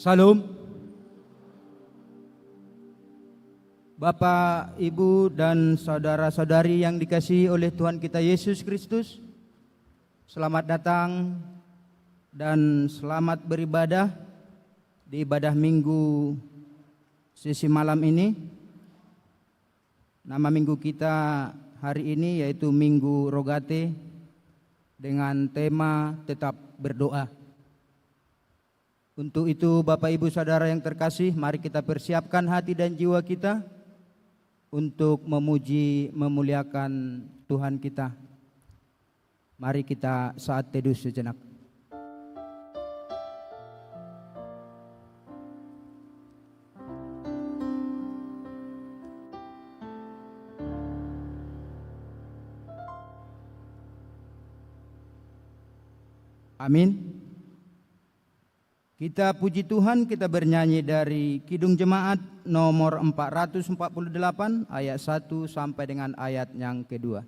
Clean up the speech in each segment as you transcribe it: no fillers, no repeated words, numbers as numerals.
Salam. Bapak, Ibu, dan saudara-saudari yang dikasihi oleh Tuhan kita Yesus Kristus, selamat datang dan selamat beribadah di ibadah Minggu sesi malam ini. Nama minggu kita hari ini yaitu Minggu Rogate dengan tema tetap berdoa. Untuk itu Bapak Ibu Saudara yang terkasih, mari kita persiapkan hati dan jiwa kita untuk memuji memuliakan Tuhan kita. Mari kita saat teduh sejenak. Amin. Kita puji Tuhan, kita bernyanyi dari Kidung Jemaat nomor 448 ayat 1 sampai dengan ayat yang kedua.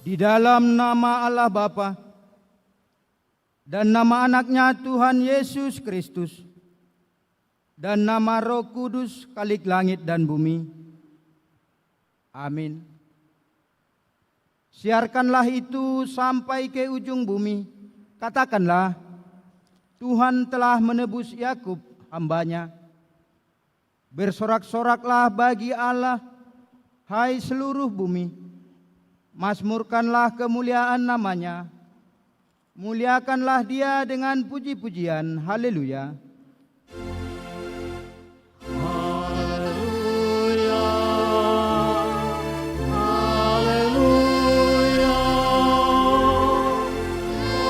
Di dalam nama Allah Bapa dan nama anaknya Tuhan Yesus Kristus dan nama Roh Kudus Khalik langit dan bumi. Amin. Siarkanlah itu sampai ke ujung bumi. Katakanlah, Tuhan telah menebus Yakub hambanya. Bersorak-soraklah bagi Allah, hai seluruh bumi. Mazmurkanlah kemuliaan namanya, muliakanlah dia dengan puji-pujian. Haleluya. Haleluya, haleluya,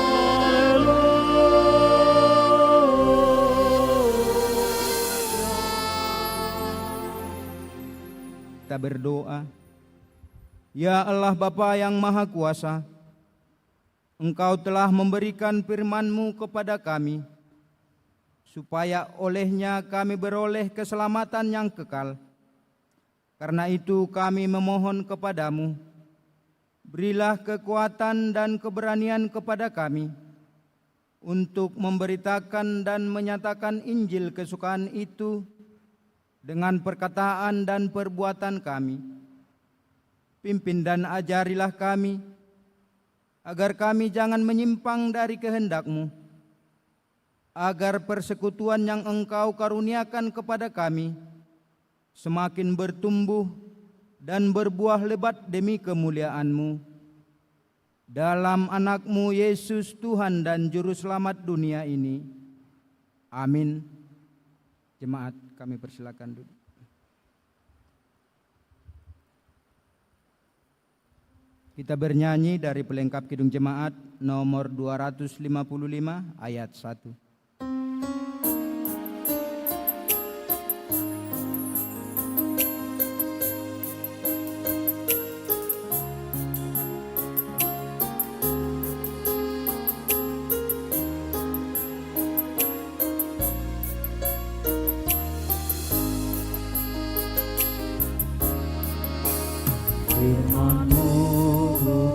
haleluya. Kita berdoa. Ya Allah Bapa yang Maha Kuasa, Engkau telah memberikan firman-Mu kepada kami, supaya olehnya kami beroleh keselamatan yang kekal. Karena itu kami memohon kepadamu, berilah kekuatan dan keberanian kepada kami, untuk memberitakan dan menyatakan Injil kesukaan itu dengan perkataan dan perbuatan kami. Pimpin dan ajarilah kami, agar kami jangan menyimpang dari kehendak-Mu, agar persekutuan yang Engkau karuniakan kepada kami semakin bertumbuh dan berbuah lebat demi kemuliaan-Mu. Dalam anak-Mu Yesus Tuhan dan Juru Selamat dunia ini. Amin. Jemaat, kami persilakan duduk. Kita bernyanyi dari pelengkap Kidung Jemaat nomor 255 ayat 1. Firman-Mu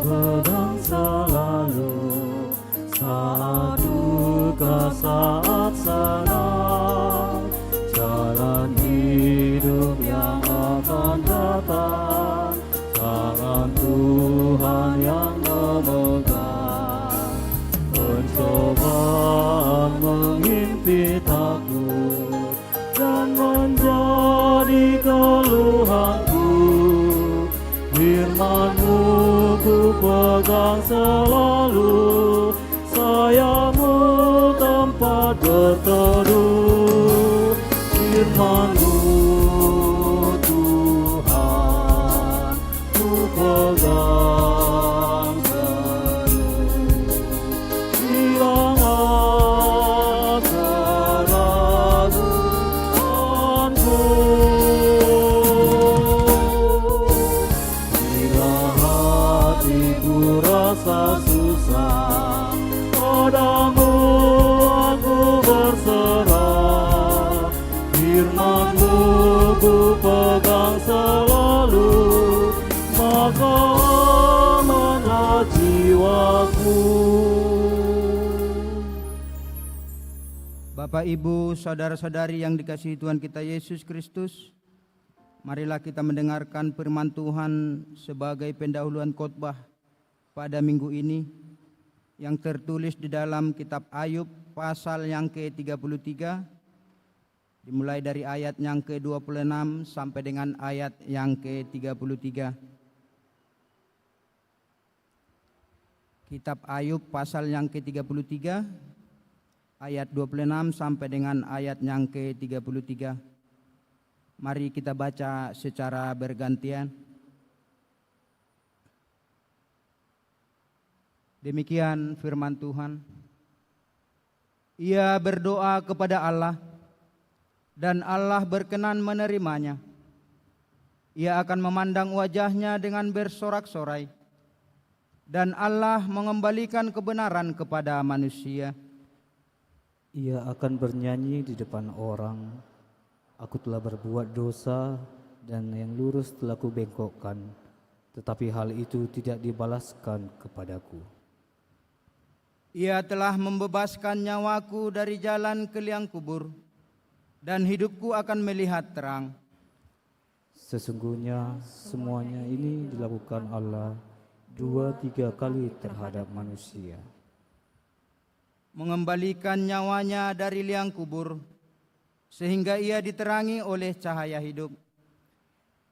dapat berteduh firman-Mu Tuhan, ku pegang penuh. Hilang keraguanku, bila hatiku rasa susah, padamu aku berserah. Firman-Mu ku pegang selalu, maka amanlah jiwaku. Bapak, Ibu, saudara-saudari yang dikasihi Tuhan kita Yesus Kristus, marilah kita mendengarkan firman Tuhan sebagai pendahuluan khotbah pada minggu ini yang tertulis di dalam kitab Ayub pasal yang ke-33, dimulai dari ayat yang ke-26 sampai dengan ayat yang ke-33. Kitab Ayub pasal yang ke-33 ayat 26 sampai dengan ayat yang ke-33. Mari kita baca secara bergantian. Demikian firman Tuhan. Ia berdoa kepada Allah, dan Allah berkenan menerimanya. Ia akan memandang wajahnya dengan bersorak-sorai, dan Allah mengembalikan kebenaran kepada manusia. Ia akan bernyanyi di depan orang, aku telah berbuat dosa dan yang lurus telah kubengkokkan, tetapi hal itu tidak dibalaskan kepadaku. Ia telah membebaskan nyawaku dari jalan ke liang kubur, dan hidupku akan melihat terang. Sesungguhnya semuanya ini dilakukan Allah 2-3 kali terhadap manusia. Mengembalikan nyawanya dari liang kubur, sehingga ia diterangi oleh cahaya hidup.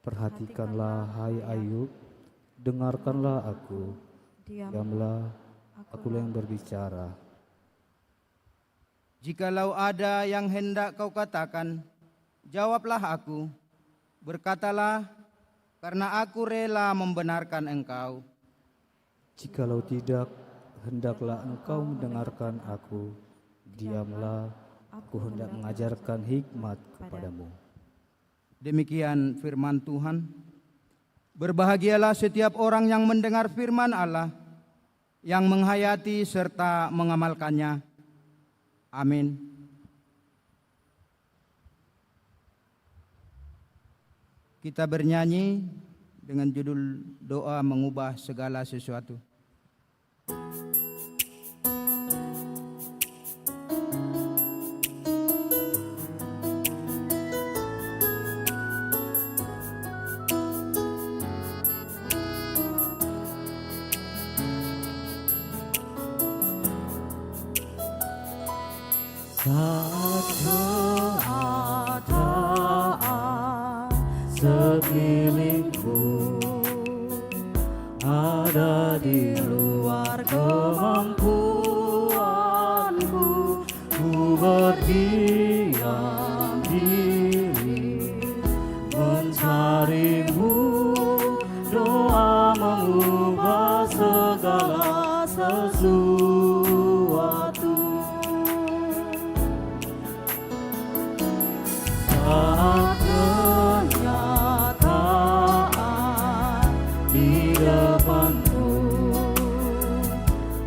Perhatikanlah hai Ayub, dengarkanlah aku, diamlah, akulah yang berbicara. Jikalau ada yang hendak kau katakan, jawablah aku. Berkatalah, karena aku rela membenarkan engkau. Jikalau tidak, hendaklah engkau mendengarkan aku. Diamlah, aku hendak mengajarkan hikmat kepadamu. Demikian firman Tuhan. Berbahagialah setiap orang yang mendengar firman Allah, yang menghayati serta mengamalkannya. Amin. Kita bernyanyi dengan judul doa mengubah segala sesuatu. Saat keadaan sekelilingku ada di luar kemampuanku, ku berdiam diri mencarimu. Doa mengubah segala sesuatu. Saat kenyataan di depanku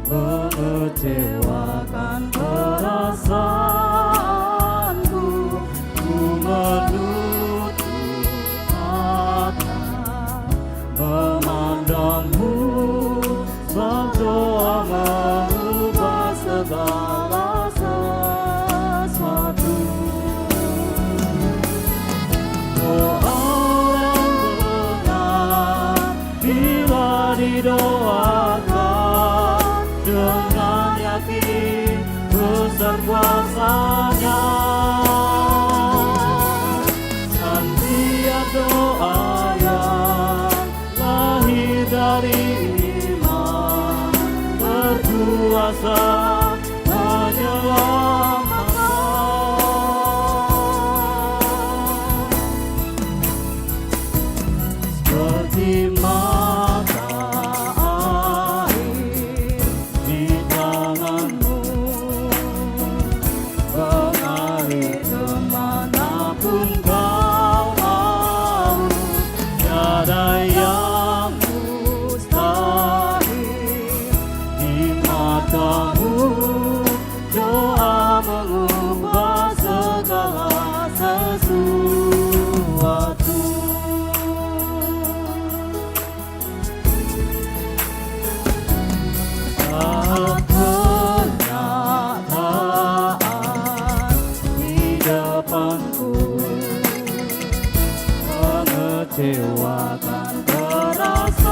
mengecewakan perasaanku, ku menutup mata memandangmu, sebab doa mengubah segala sesuatu. Bila didoakan dengan yakin besar kuasa-Nya, setiap doa yang lahir dari iman berkuasa menyelamatkan. kecewakan perasaanku,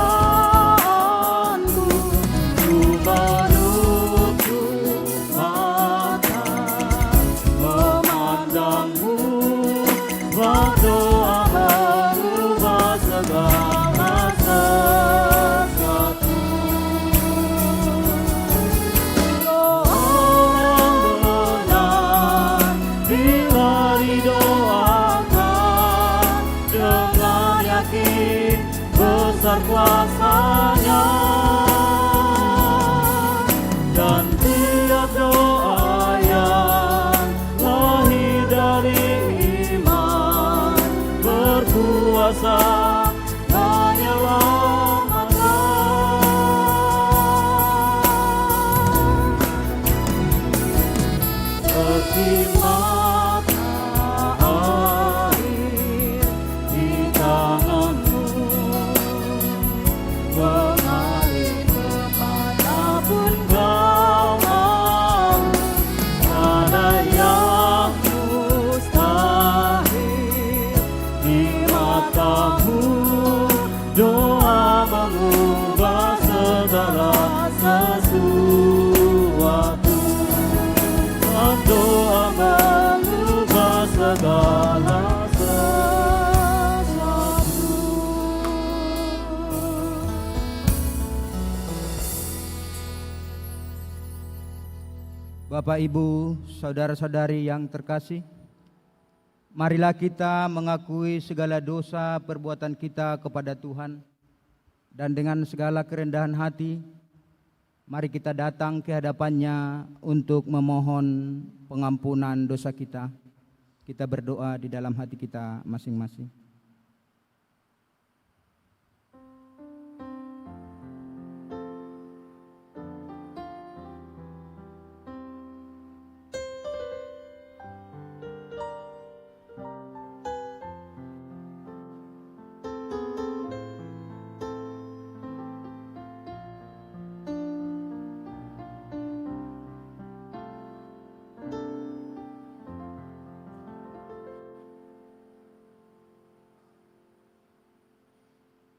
ku menutup mata memandangmu, berdoa merubah segala sesuatu. Orang benar bila didoakan dengan yakin besar kuasa-Nya, dan tiap doa yang lahir dari iman berkuasa menyelamatkan. Seperti mata air di tanganmu, mengalir kemanapun kau mau. Tiada yang mustahil di matamu, doa mengubah segala sesuatu. Doa mengubah segala sesuatu. Bapak, Ibu, saudara-saudari yang terkasih, marilah kita mengakui segala dosa perbuatan kita kepada Tuhan, dan dengan segala kerendahan hati, mari kita datang ke hadapan-Nya untuk memohon pengampunan dosa kita. Kita berdoa di dalam hati kita masing-masing.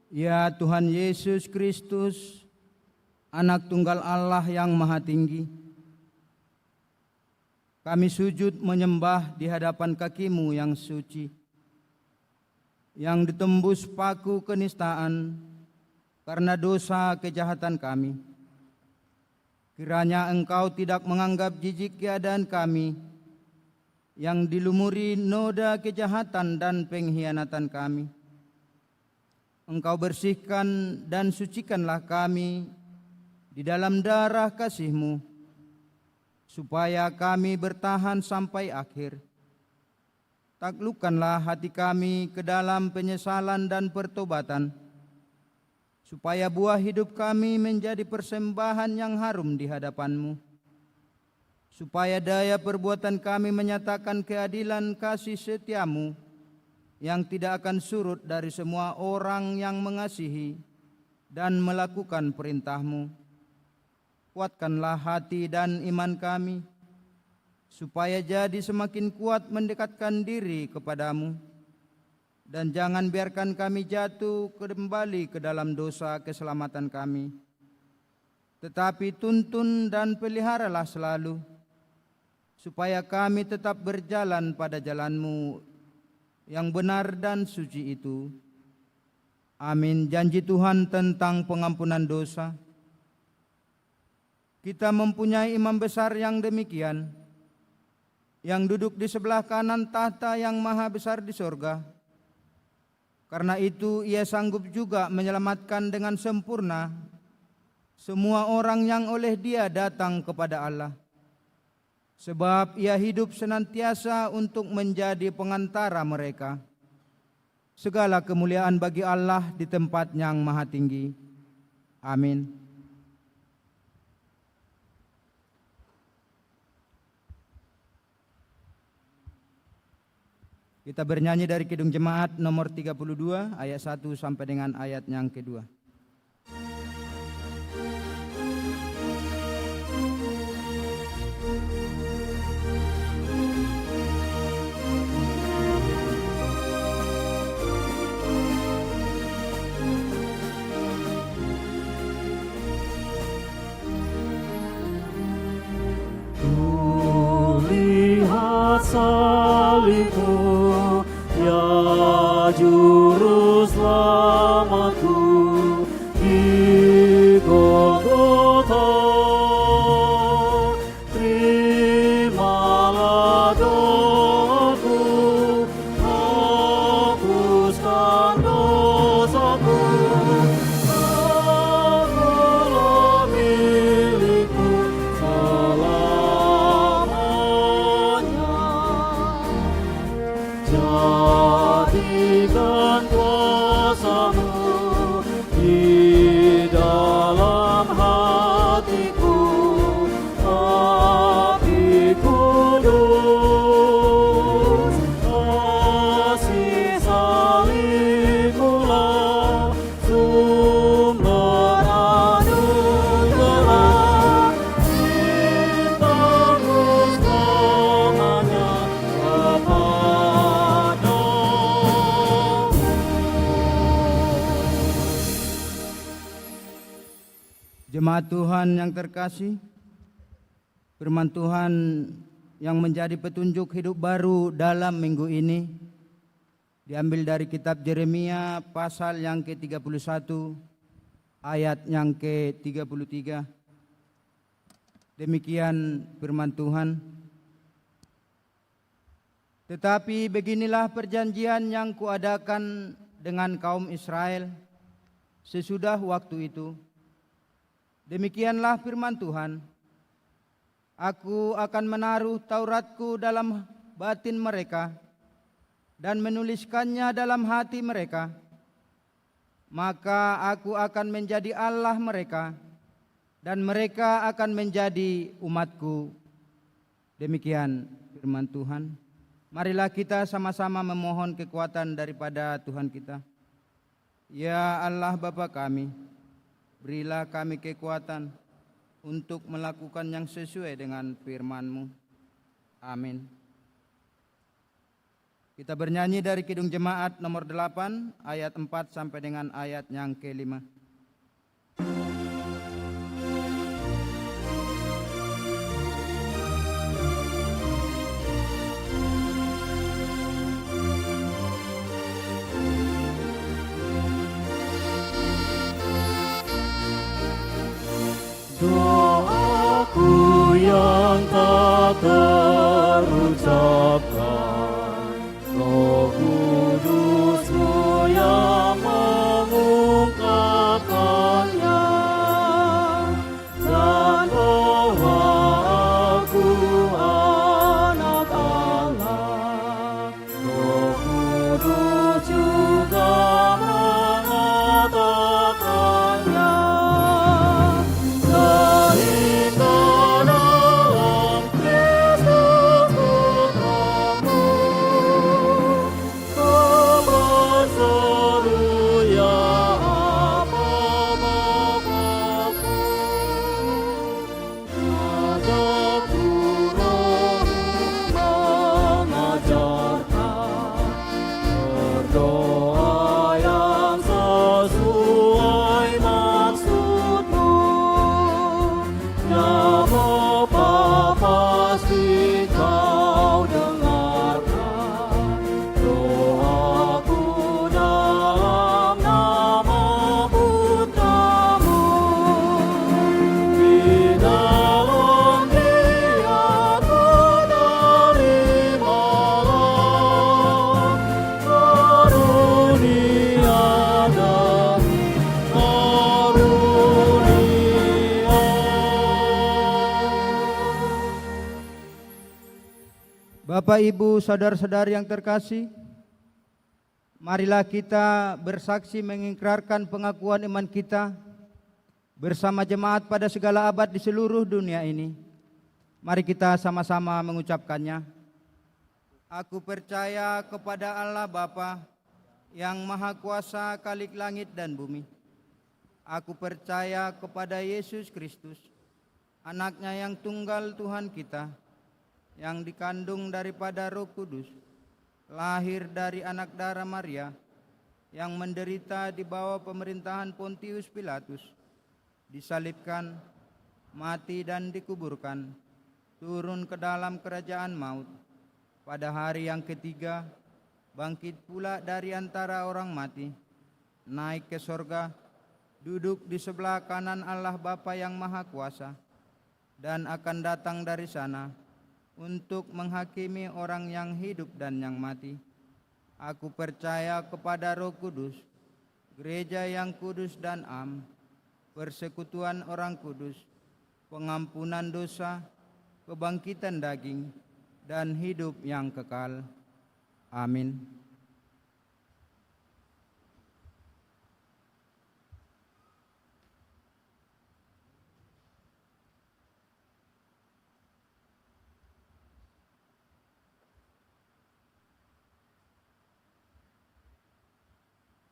Ya Tuhan Yesus Kristus, Anak Tunggal Allah yang Maha Tinggi, kami sujud menyembah di hadapan kaki-Mu yang suci, yang ditembus paku kenistaan karena dosa kejahatan kami. Kiranya Engkau tidak menganggap jijik keadaan kami, yang dilumuri noda kejahatan dan pengkhianatan kami. Engkau bersihkan dan sucikanlah kami di dalam darah kasih-Mu, supaya kami bertahan sampai akhir. Taklukkanlah hati kami ke dalam penyesalan dan pertobatan, supaya buah hidup kami menjadi persembahan yang harum di hadapan-Mu, supaya daya perbuatan kami menyatakan keadilan kasih setia-Mu yang tidak akan surut dari semua orang yang mengasihi dan melakukan perintah-Mu. Kuatkanlah hati dan iman kami, supaya jadi semakin kuat mendekatkan diri kepadamu, dan jangan biarkan kami jatuh kembali ke dalam dosa keselamatan kami. Tetapi tuntun dan peliharalah selalu, supaya kami tetap berjalan pada jalan-Mu yang benar dan suci itu. Amin. Janji Tuhan tentang pengampunan dosa. Kita mempunyai imam besar yang demikian, yang duduk di sebelah kanan tahta yang maha besar di sorga. Karena itu Ia sanggup juga menyelamatkan dengan sempurna semua orang yang oleh Dia datang kepada Allah. Sebab Ia hidup senantiasa untuk menjadi pengantara mereka. Segala kemuliaan bagi Allah di tempat yang maha tinggi. Amin. Kita bernyanyi dari Kidung Jemaat nomor 32 ayat 1 sampai dengan ayat yang kedua. salibmu, ya juru selamatku di Golgota. Terimalah doaku, hapuskan dosaku, akulah milikmu selamanya. Jadikan kuasamu di dalam hatiku, api kudus, kasih salibmulah sumber anugerah, cintamu selamanya kepadamu. Jemaat Tuhan yang terkasih, firman Tuhan yang menjadi petunjuk hidup baru dalam minggu ini diambil dari kitab Yeremia pasal yang ke-31 ayat yang ke-33. Demikian firman Tuhan. Tetapi beginilah perjanjian yang kuadakan dengan kaum Israel sesudah waktu itu. Demikianlah firman Tuhan. Aku akan menaruh Tauratku dalam batin mereka dan menuliskannya dalam hati mereka. Maka aku akan menjadi Allah mereka dan mereka akan menjadi umatku. Demikian firman Tuhan. Marilah kita sama-sama memohon kekuatan daripada Tuhan kita. Ya Allah Bapa kami, berilah kami kekuatan untuk melakukan yang sesuai dengan firman-Mu. Amin. Kita bernyanyi dari Kidung Jemaat nomor 8 ayat 4 sampai dengan ayat yang ke-5. Doaku yang tak terucapkan, Roh Kudus-Mu yang mengungkapkannya, dan bahwa aku anak Allah, Roh Kudus juga mengatakannya. Sehingga dalam Kristus Putramu, kabar seru ya apa Bapakku, ajakku Roh-Mu mengajarkan berdoa yang sesuai maksud-Mu. Ya Bapa, pasti Kau dengarkan doaku dalam nama Putramu. Di dalam Dia ku terimalah karunia demi karunia. Bapak, Ibu, saudara-saudari yang terkasih, marilah kita bersaksi mengikrarkan pengakuan iman kita bersama jemaat pada segala abad di seluruh dunia ini. Mari kita sama-sama mengucapkannya. Aku percaya kepada Allah Bapa yang Maha Kuasa Khalik langit dan bumi. Aku percaya kepada Yesus Kristus, anaknya yang tunggal Tuhan kita, yang dikandung daripada Roh Kudus, lahir dari anak darah Maria, yang menderita di bawah pemerintahan Pontius Pilatus, disalibkan, mati dan dikuburkan, turun ke dalam kerajaan maut. pada hari yang ketiga bangkit pula dari antara orang mati, naik ke sorga, duduk di sebelah kanan Allah Bapa yang Maha Kuasa, dan akan datang dari sana untuk menghakimi orang yang hidup dan yang mati. Aku percaya kepada Roh Kudus, gereja yang kudus dan am, persekutuan orang kudus, pengampunan dosa, kebangkitan daging, dan hidup yang kekal. Amin.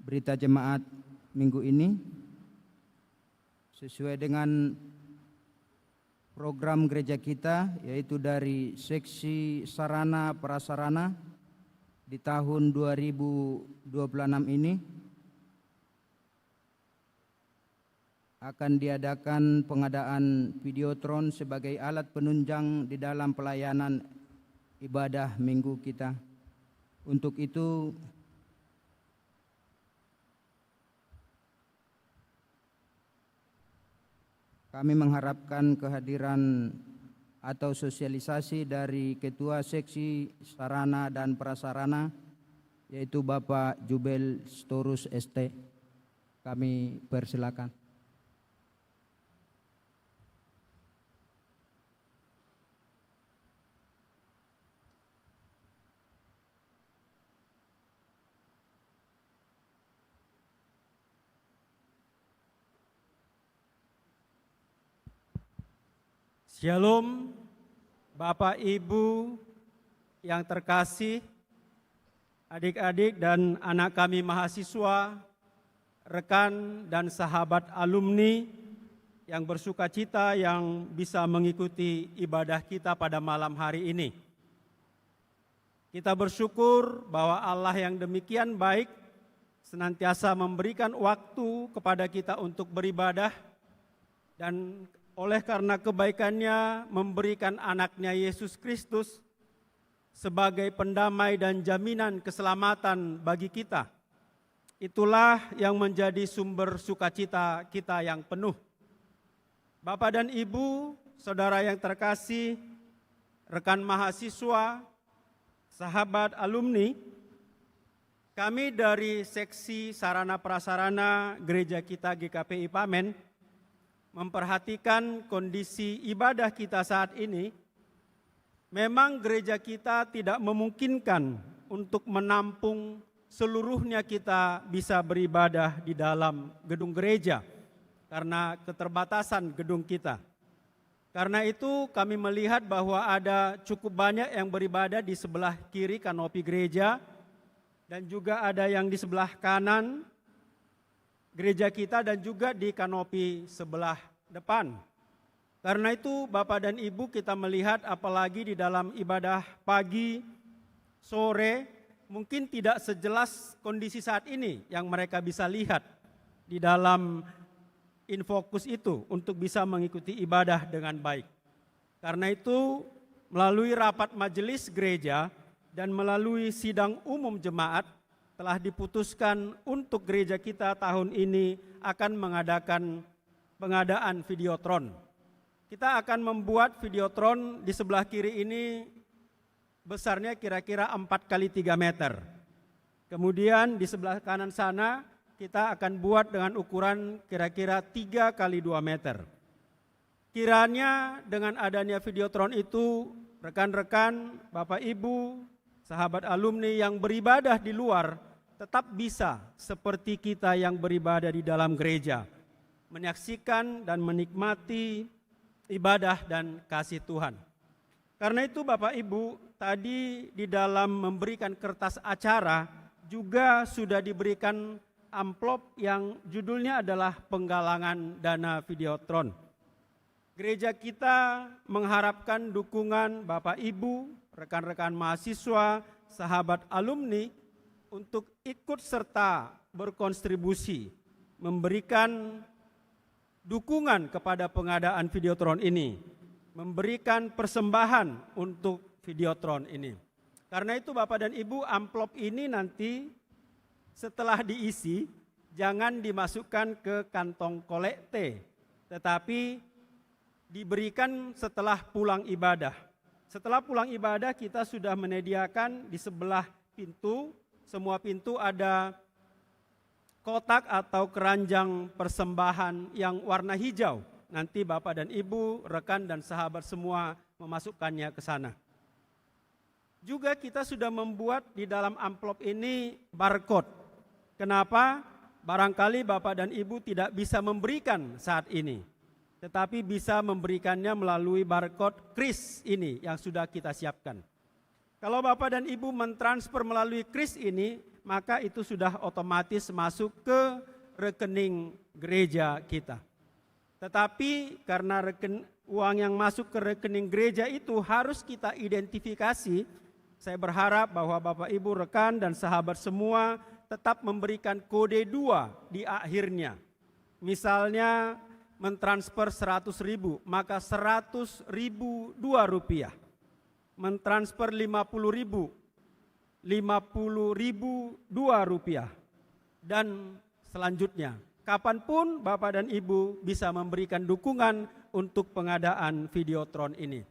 Berita jemaat minggu ini sesuai dengan program gereja kita, yaitu dari seksi sarana prasarana di tahun 2026 ini akan diadakan pengadaan videotron sebagai alat penunjang di dalam pelayanan ibadah minggu kita. Untuk itu kami mengharapkan kehadiran atau sosialisasi dari Ketua Seksi Sarana dan Prasarana, yaitu Bapak Jubel Storus ST. Kami persilakan. Shalom, Bapak Ibu yang terkasih, adik-adik dan anak kami mahasiswa, rekan dan sahabat alumni yang bersuka cita yang bisa mengikuti ibadah kita pada malam hari ini. Kita bersyukur bahwa Allah yang demikian baik senantiasa memberikan waktu kepada kita untuk beribadah, dan oleh karena kebaikannya memberikan anaknya Yesus Kristus sebagai pendamai dan jaminan keselamatan bagi kita. Itulah yang menjadi sumber sukacita kita yang penuh. Bapak dan Ibu, saudara yang terkasih, rekan mahasiswa, sahabat alumni, kami dari Seksi Sarana Prasarana Gereja kita GKPI Pamen memperhatikan kondisi ibadah kita saat ini. Memang gereja kita tidak memungkinkan untuk menampung seluruhnya kita bisa beribadah di dalam gedung gereja karena keterbatasan gedung kita. Karena itu kami melihat bahwa ada cukup banyak yang beribadah di sebelah kiri kanopi gereja dan juga ada yang di sebelah kanan gereja kita dan juga di kanopi sebelah depan. Karena itu Bapak dan Ibu, kita melihat apalagi di dalam ibadah pagi, sore, mungkin tidak sejelas kondisi saat ini yang mereka bisa lihat di dalam infokus itu untuk bisa mengikuti ibadah dengan baik. Karena itu melalui rapat majelis gereja dan melalui sidang umum jemaat telah diputuskan untuk gereja kita tahun ini akan mengadakan pengadaan videotron. Kita akan membuat videotron di sebelah kiri ini besarnya kira-kira 4x3 meter. Kemudian di sebelah kanan sana kita akan buat dengan ukuran kira-kira 3x2 meter. Kiranya dengan adanya videotron itu, rekan-rekan, Bapak Ibu, sahabat alumni yang beribadah di luar tetap bisa seperti kita yang beribadah di dalam gereja, menyaksikan dan menikmati ibadah dan kasih Tuhan. Karena itu Bapak Ibu, tadi di dalam memberikan kertas acara juga sudah diberikan amplop yang judulnya adalah penggalangan dana videotron. Gereja kita mengharapkan dukungan Bapak Ibu, rekan-rekan mahasiswa, sahabat alumni untuk ikut serta berkontribusi, memberikan dukungan kepada pengadaan videotron ini, memberikan persembahan untuk videotron ini. Karena itu Bapak dan Ibu, amplop ini nanti setelah diisi jangan dimasukkan ke kantong kolekte, tetapi diberikan setelah pulang ibadah. Setelah pulang ibadah kita sudah menyediakan di sebelah pintu, semua pintu ada kotak atau keranjang persembahan yang warna hijau. Nanti Bapak dan Ibu, rekan dan sahabat semua memasukkannya ke sana. Juga kita sudah membuat di dalam amplop ini barcode. Kenapa? Barangkali Bapak dan Ibu tidak bisa memberikan saat ini, tetapi bisa memberikannya melalui barcode kris ini yang sudah kita siapkan. Kalau Bapak dan Ibu mentransfer melalui kris ini, maka itu sudah otomatis masuk ke rekening gereja kita. Tetapi karena uang yang masuk ke rekening gereja itu harus kita identifikasi, saya berharap bahwa Bapak Ibu rekan dan sahabat semua tetap memberikan kode 2 di akhirnya. Misalnya mentransfer 100.000, maka 100.000 Rp2. Mentransfer 50.000, 50.000 Rp2. Dan selanjutnya, kapanpun Bapak dan Ibu bisa memberikan dukungan untuk pengadaan Videotron ini.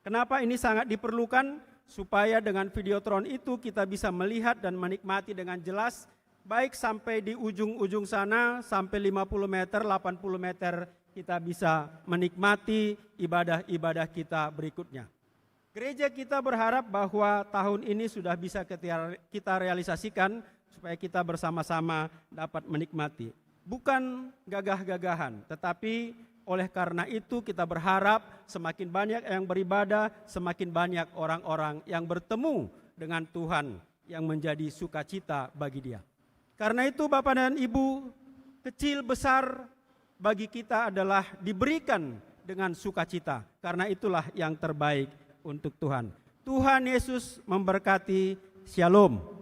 Kenapa ini sangat diperlukan? Supaya dengan Videotron itu kita bisa melihat dan menikmati dengan jelas, baik sampai di ujung-ujung sana, sampai 50 meter, 80 meter, kita bisa menikmati ibadah-ibadah kita berikutnya. Gereja kita berharap bahwa tahun ini sudah bisa kita realisasikan, supaya kita bersama-sama dapat menikmati. Bukan gagah-gagahan, tetapi oleh karena itu kita berharap semakin banyak yang beribadah, semakin banyak orang-orang yang bertemu dengan Tuhan yang menjadi sukacita bagi dia. Karena itu Bapak dan Ibu, kecil besar bagi kita adalah diberikan dengan sukacita. Karena itulah yang terbaik untuk Tuhan. Tuhan Yesus memberkati. Shalom.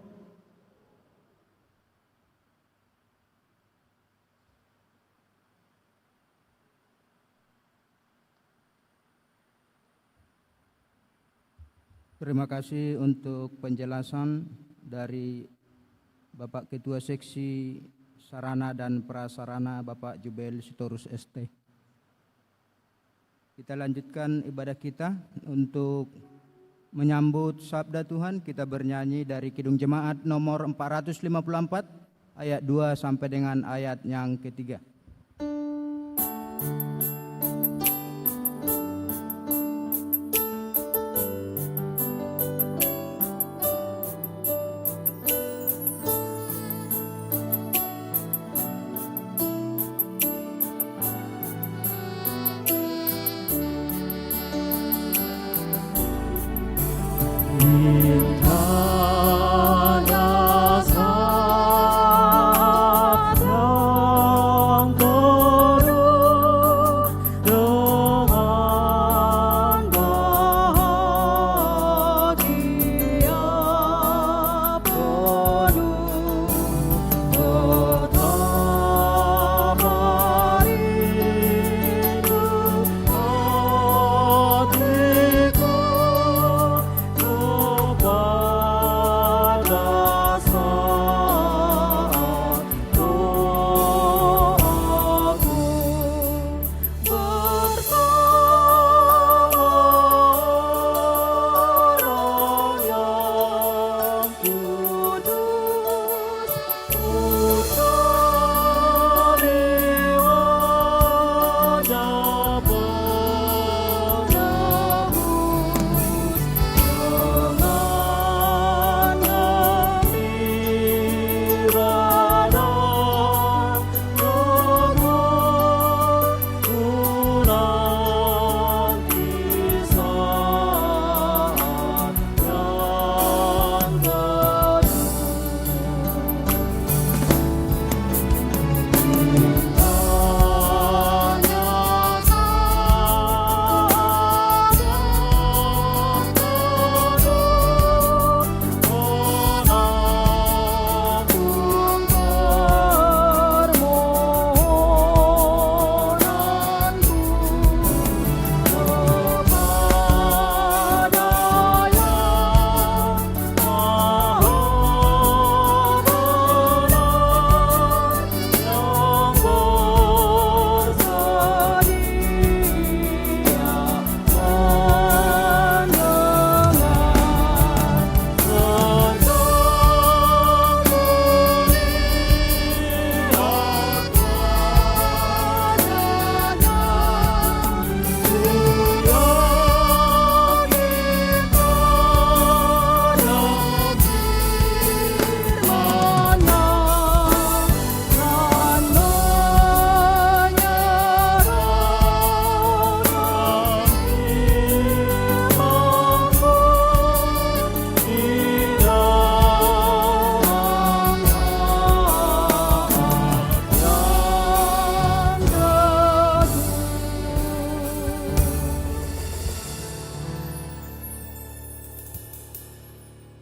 Terima kasih untuk penjelasan dari Bapak Ketua Seksi Sarana dan Prasarana Bapak Jubel Sitorus ST. Kita lanjutkan ibadah kita untuk menyambut sabda Tuhan. Kita bernyanyi dari Kidung Jemaat nomor 454 ayat 2 sampai dengan ayat yang ketiga.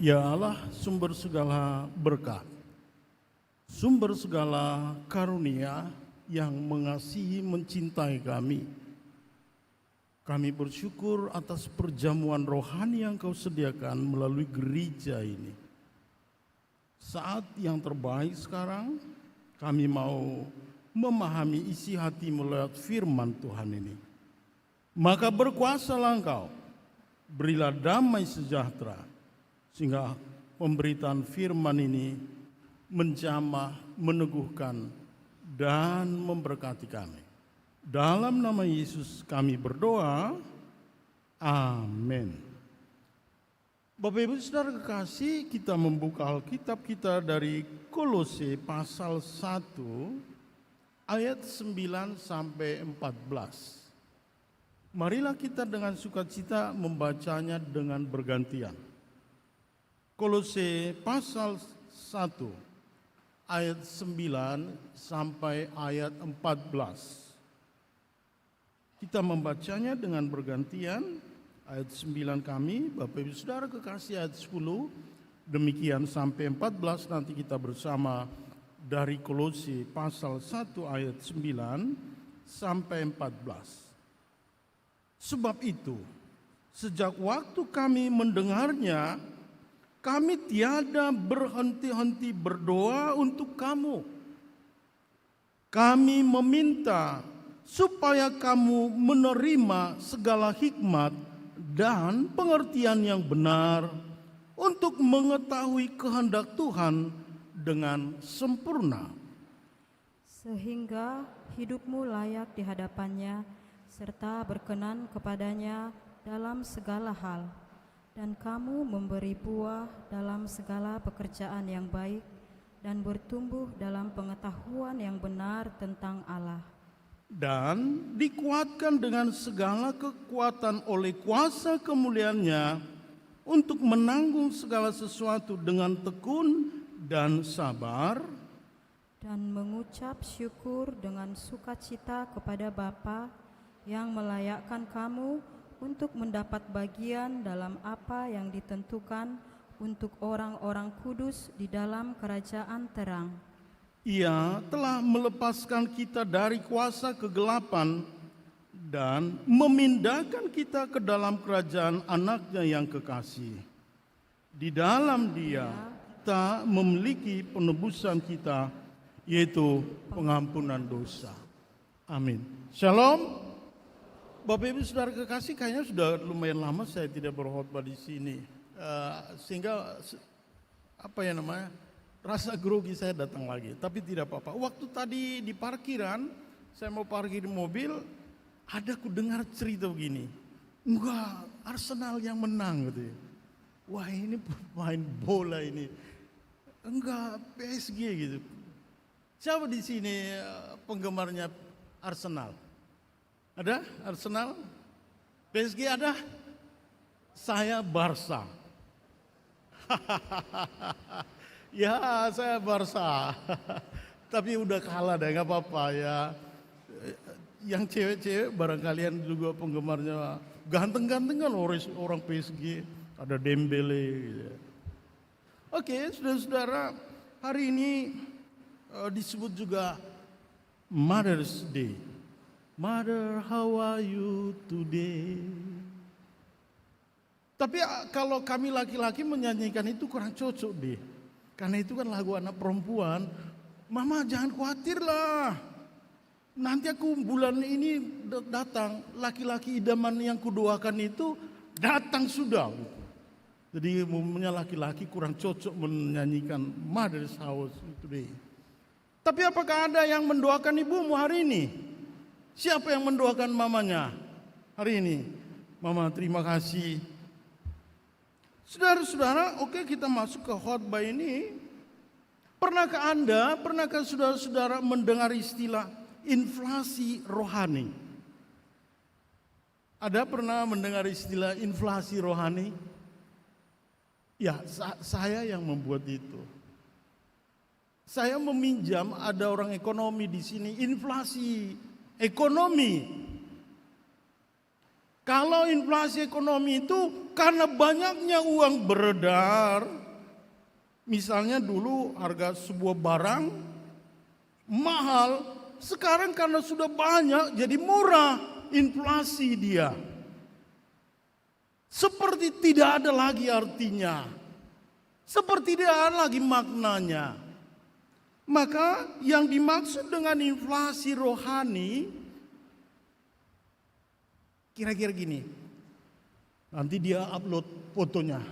Ya Allah, sumber segala berkat, sumber segala karunia yang mengasihi mencintai kami. Kami bersyukur atas perjamuan rohani yang Kau sediakan melalui gereja ini. Saat yang terbaik sekarang, kami mau memahami isi hati melalui firman Tuhan ini. Maka berkuasalah Engkau, berilah damai sejahtera, sehingga pemberitaan firman ini menjamah, meneguhkan, dan memberkati kami. Dalam nama Yesus kami berdoa, amin. Bapak Ibu Saudara kekasih, kita membuka Alkitab kita dari Kolose pasal 1 ayat 9 sampai 14. Marilah kita dengan sukacita membacanya dengan bergantian. Kolose pasal 1 ayat 9 sampai ayat 14. Kita membacanya dengan bergantian. Ayat 9 kami, Bapak Ibu Saudara kekasih ayat 10, demikian sampai 14 nanti kita bersama dari Kolose pasal 1 ayat 9 sampai 14. Sebab itu, sejak waktu kami mendengarnya, kami tiada berhenti-henti berdoa untuk kamu. Kami meminta supaya kamu menerima segala hikmat dan pengertian yang benar untuk mengetahui kehendak Tuhan dengan sempurna. Sehingga hidupmu layak di hadapannya, serta berkenan kepadanya dalam segala hal, dan kamu memberi buah dalam segala pekerjaan yang baik, dan bertumbuh dalam pengetahuan yang benar tentang Allah. Dan dikuatkan dengan segala kekuatan oleh kuasa kemuliaan-Nya untuk menanggung segala sesuatu dengan tekun dan sabar, dan mengucap syukur dengan sukacita kepada Bapa yang melayakkan kamu untuk mendapat bagian dalam apa yang ditentukan untuk orang-orang kudus di dalam kerajaan terang. Ia telah melepaskan kita dari kuasa kegelapan dan memindahkan kita ke dalam kerajaan Anak-Nya yang kekasih. Di dalam Dia kita memiliki penebusan kita, yaitu pengampunan dosa. Amin. Shalom. Bapak Ibu Saudara kekasih, kayaknya sudah lumayan lama saya tidak berkhotbah di sini, sehingga rasa grogi saya datang lagi. Tapi tidak apa-apa. Waktu tadi di parkiran, saya mau parkir mobil, ada ku dengar cerita begini, enggak, Arsenal yang menang gitu ya. Wah, ini pemain bola ini, enggak, PSG gitu. Siapa di sini penggemarnya Arsenal? Ada Arsenal? PSG ada? Saya Barca. Ya, saya Barca. Tapi udah kalah deh, nggak apa-apa ya. Yang cewek-cewek barangkali juga penggemarnya ganteng-ganteng kan orang PSG. Ada Dembele gitu. Oke, saudara-saudara, hari ini disebut juga Mother's Day. Mother, how are you today? Tapi kalau kami laki-laki menyanyikan itu kurang cocok deh. Karena itu kan lagu anak perempuan. Mama jangan khawatir lah. Nanti aku bulan ini datang. Laki-laki idaman yang kudoakan itu datang sudah. Jadi umumnya laki-laki kurang cocok menyanyikan Mother's House today. Tapi apakah ada yang mendoakan ibumu hari ini? Siapa yang mendoakan mamanya hari ini? Mama, terima kasih. Saudara-saudara, oke, kita masuk ke khotbah ini. Pernahkah saudara-saudara mendengar istilah inflasi rohani? Ada pernah mendengar istilah inflasi rohani? Ya, saya yang membuat itu. Saya meminjam, ada orang ekonomi di sini, inflasi ekonomi. Kalau inflasi ekonomi itu karena banyaknya uang beredar, misalnya dulu harga sebuah barang mahal, sekarang karena sudah banyak jadi murah, inflasi dia. Seperti tidak ada lagi artinya, seperti tidak ada lagi maknanya. Maka yang dimaksud dengan inflasi rohani kira-kira gini, nanti dia upload fotonya,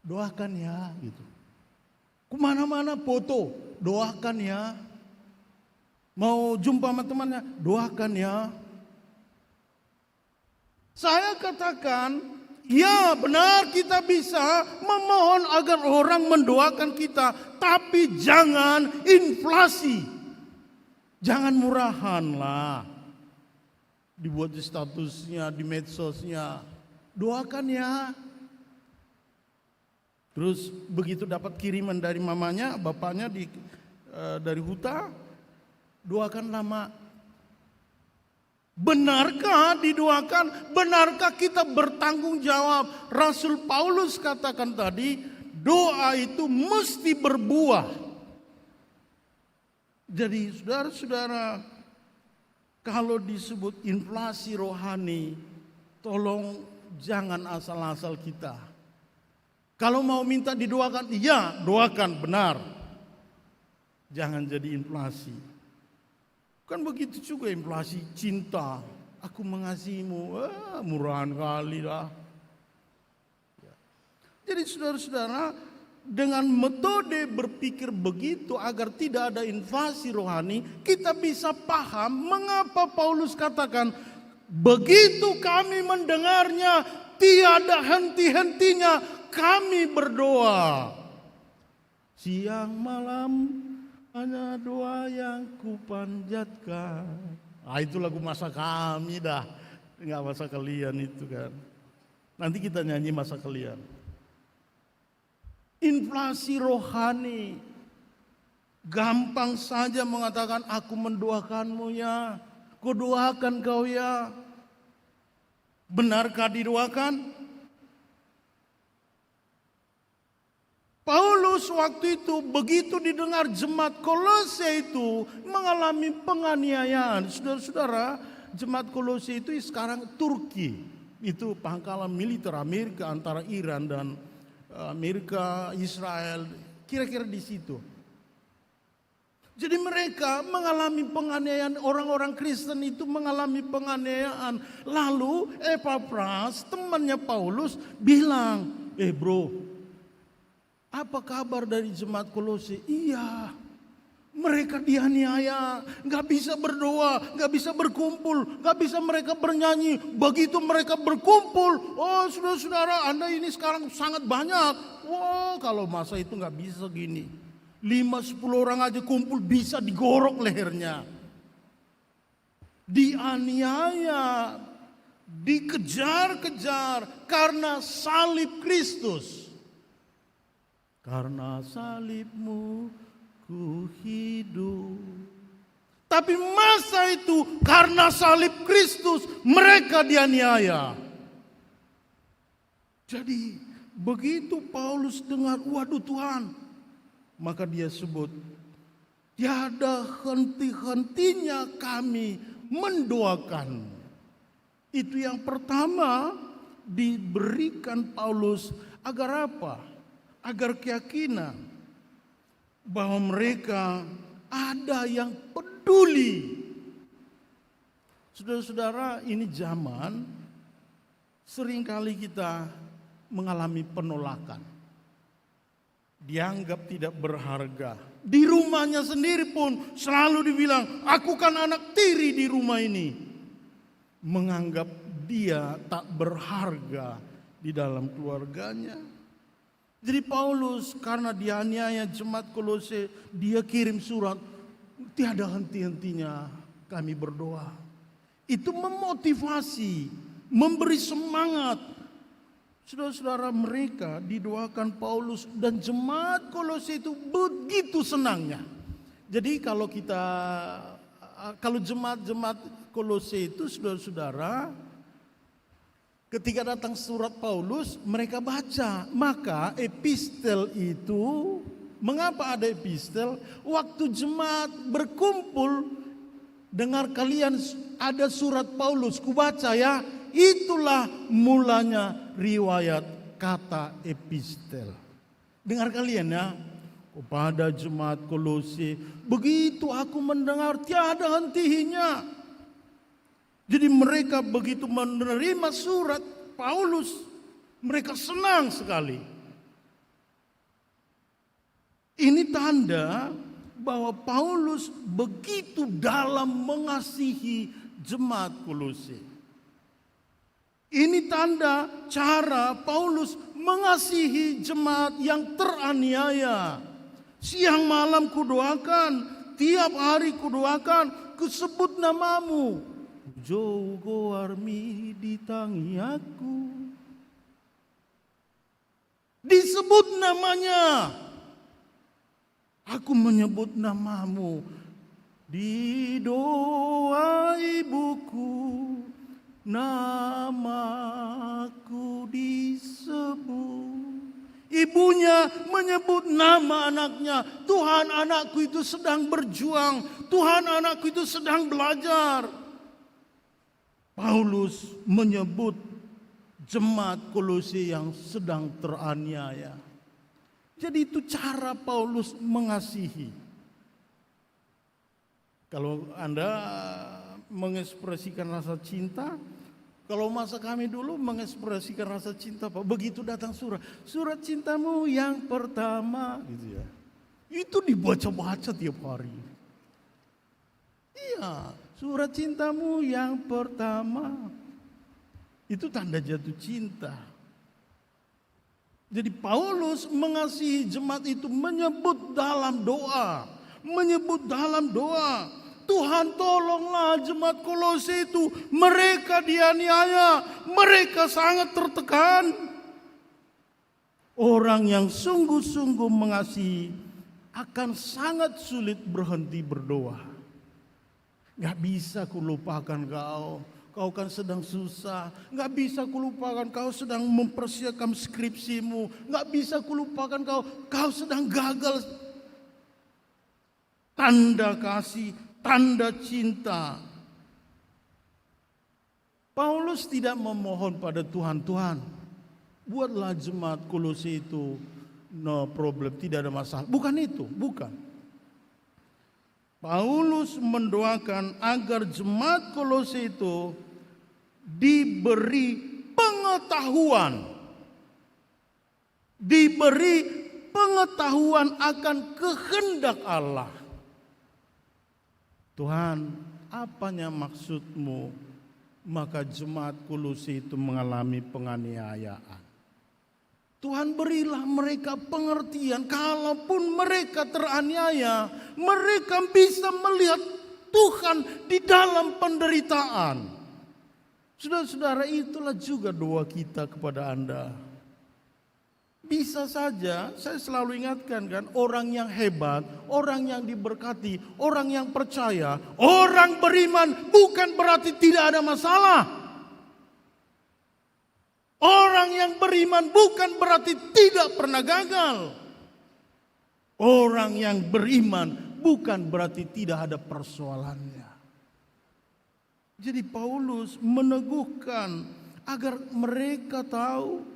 doakan ya gitu. Kemana-mana foto, doakan ya. Mau jumpa sama temannya, doakan ya. Saya katakan, ya benar kita bisa memohon agar orang mendoakan kita, tapi jangan inflasi. Jangan murahan lah. Dibuat di statusnya, di medsosnya. Doakan ya. Terus begitu dapat kiriman dari mamanya, bapaknya dari Huta, doakan lama. Benarkah didoakan? Benarkah kita bertanggung jawab? Rasul Paulus katakan tadi, doa itu mesti berbuah. Jadi saudara-saudara, kalau disebut inflasi rohani, tolong jangan asal-asal kita. Kalau mau minta didoakan, iya doakan benar. Jangan jadi inflasi. Kan begitu juga inflasi cinta. Aku mengasihimu, murahan kali lah. Jadi saudara-saudara, dengan metode berpikir begitu agar tidak ada inflasi rohani, kita bisa paham mengapa Paulus katakan, begitu kami mendengarnya, tiada henti-hentinya kami berdoa. Siang malam hanya doa yang kupanjatkan. Itu lagu masa kami dah, nggak masa kalian itu kan. Nanti kita nyanyi masa kalian. Inflasi rohani, gampang saja mengatakan aku mendoakanmu ya, ku doakan kau ya. Benarkah didoakan? Paulus waktu itu begitu didengar jemaat Kolose itu mengalami penganiayaan. Saudara-saudara, jemaat Kolose itu sekarang Turki. Itu pangkalan militer Amerika antara Iran dan Amerika, Israel, kira-kira di situ. Jadi mereka mengalami penganiayaan, orang-orang Kristen itu mengalami penganiayaan. Lalu Epapras, temannya Paulus, bilang, bro, apa kabar dari jemaat Kolose? Iya, mereka dianiaya, gak bisa berdoa, gak bisa berkumpul, gak bisa mereka bernyanyi. Begitu mereka berkumpul, oh saudara-saudara, Anda ini sekarang sangat banyak. Wah, kalau masa itu gak bisa gini. 5-10 orang aja kumpul bisa digorok lehernya. Dianiaya, dikejar-kejar karena salib Kristus. Karena salibmu ku hidup. Tapi masa itu karena salib Kristus mereka dianiaya. Jadi begitu Paulus dengar, waduh Tuhan, maka dia sebut, tiada henti-hentinya kami mendoakan. Itu yang pertama diberikan Paulus agar apa? Agar keyakinan bahwa mereka ada yang peduli. Saudara-saudara, ini zaman seringkali kita mengalami penolakan. Dianggap tidak berharga. Di rumahnya sendiri pun selalu dibilang, aku kan anak tiri di rumah ini. Menganggap dia tak berharga di dalam keluarganya. Jadi Paulus karena dianiaya jemaat Kolose, dia kirim surat, tiada henti-hentinya kami berdoa. Itu memotivasi, memberi semangat. Saudara-saudara, mereka didoakan Paulus dan jemaat Kolose itu begitu senangnya. Jadi kalau jemaat-jemaat Kolose itu saudara-saudara, Ketika datang surat Paulus, mereka baca. Maka epistel itu, mengapa ada epistel? Waktu jemaat berkumpul, dengar kalian ada surat Paulus, kubaca ya. Itulah mulanya riwayat kata epistel. Dengar kalian ya. Kepada jemaat Kolose, begitu aku mendengar tiada hentinya. Jadi mereka begitu menerima surat Paulus, mereka senang sekali. Ini tanda bahwa Paulus begitu dalam mengasihi jemaat Kolose. Ini tanda cara Paulus mengasihi jemaat yang teraniaya. Siang malam kudoakan, tiap hari kudoakan, kusebut namamu. Jogo armi ditangi aku. Disebut namanya. Aku menyebut namamu. Di doa ibuku, namaku disebut. Ibunya menyebut nama anaknya. Tuhan, anakku itu sedang berjuang. Tuhan, anakku itu sedang belajar. Paulus menyebut jemaat Kolose yang sedang teraniaya. Jadi itu cara Paulus mengasihi. Kalau Anda mengekspresikan rasa cinta, kalau masa kami dulu mengekspresikan rasa cinta, Pak, begitu datang surat cintamu yang pertama, gitu ya. Itu dibaca-baca tiap hari. Iya, surat cintamu yang pertama. Itu tanda jatuh cinta. Jadi Paulus mengasihi jemaat itu menyebut dalam doa. Tuhan, tolonglah jemaat Kolose itu. Mereka dianiaya, mereka sangat tertekan. Orang yang sungguh-sungguh mengasihi akan sangat sulit berhenti berdoa. Gak bisa kulupakan kau. Kau kan sedang susah. Gak bisa kulupakan kau sedang mempersiapkan skripsimu. Gak bisa kulupakan kau sedang gagal. Tanda kasih, tanda cinta. Paulus tidak memohon pada Tuhan, buatlah jemaat Kolose itu no problem, tidak ada masalah. Bukan itu, bukan. Paulus mendoakan agar jemaat Kolose itu diberi pengetahuan. Diberi pengetahuan akan kehendak Allah. Tuhan, apanya maksudmu? Maka jemaat Kolose itu mengalami penganiayaan. Tuhan, berilah mereka pengertian. Kalaupun mereka teraniaya, mereka bisa melihat Tuhan di dalam penderitaan. Saudara-saudara, itulah juga doa kita kepada Anda. Bisa saja, saya selalu ingatkan kan, orang yang hebat, orang yang diberkati, orang yang percaya, orang beriman bukan berarti tidak ada masalah. Orang yang beriman bukan berarti tidak pernah gagal. Orang yang beriman bukan berarti tidak ada persoalannya. Jadi Paulus meneguhkan agar mereka tahu.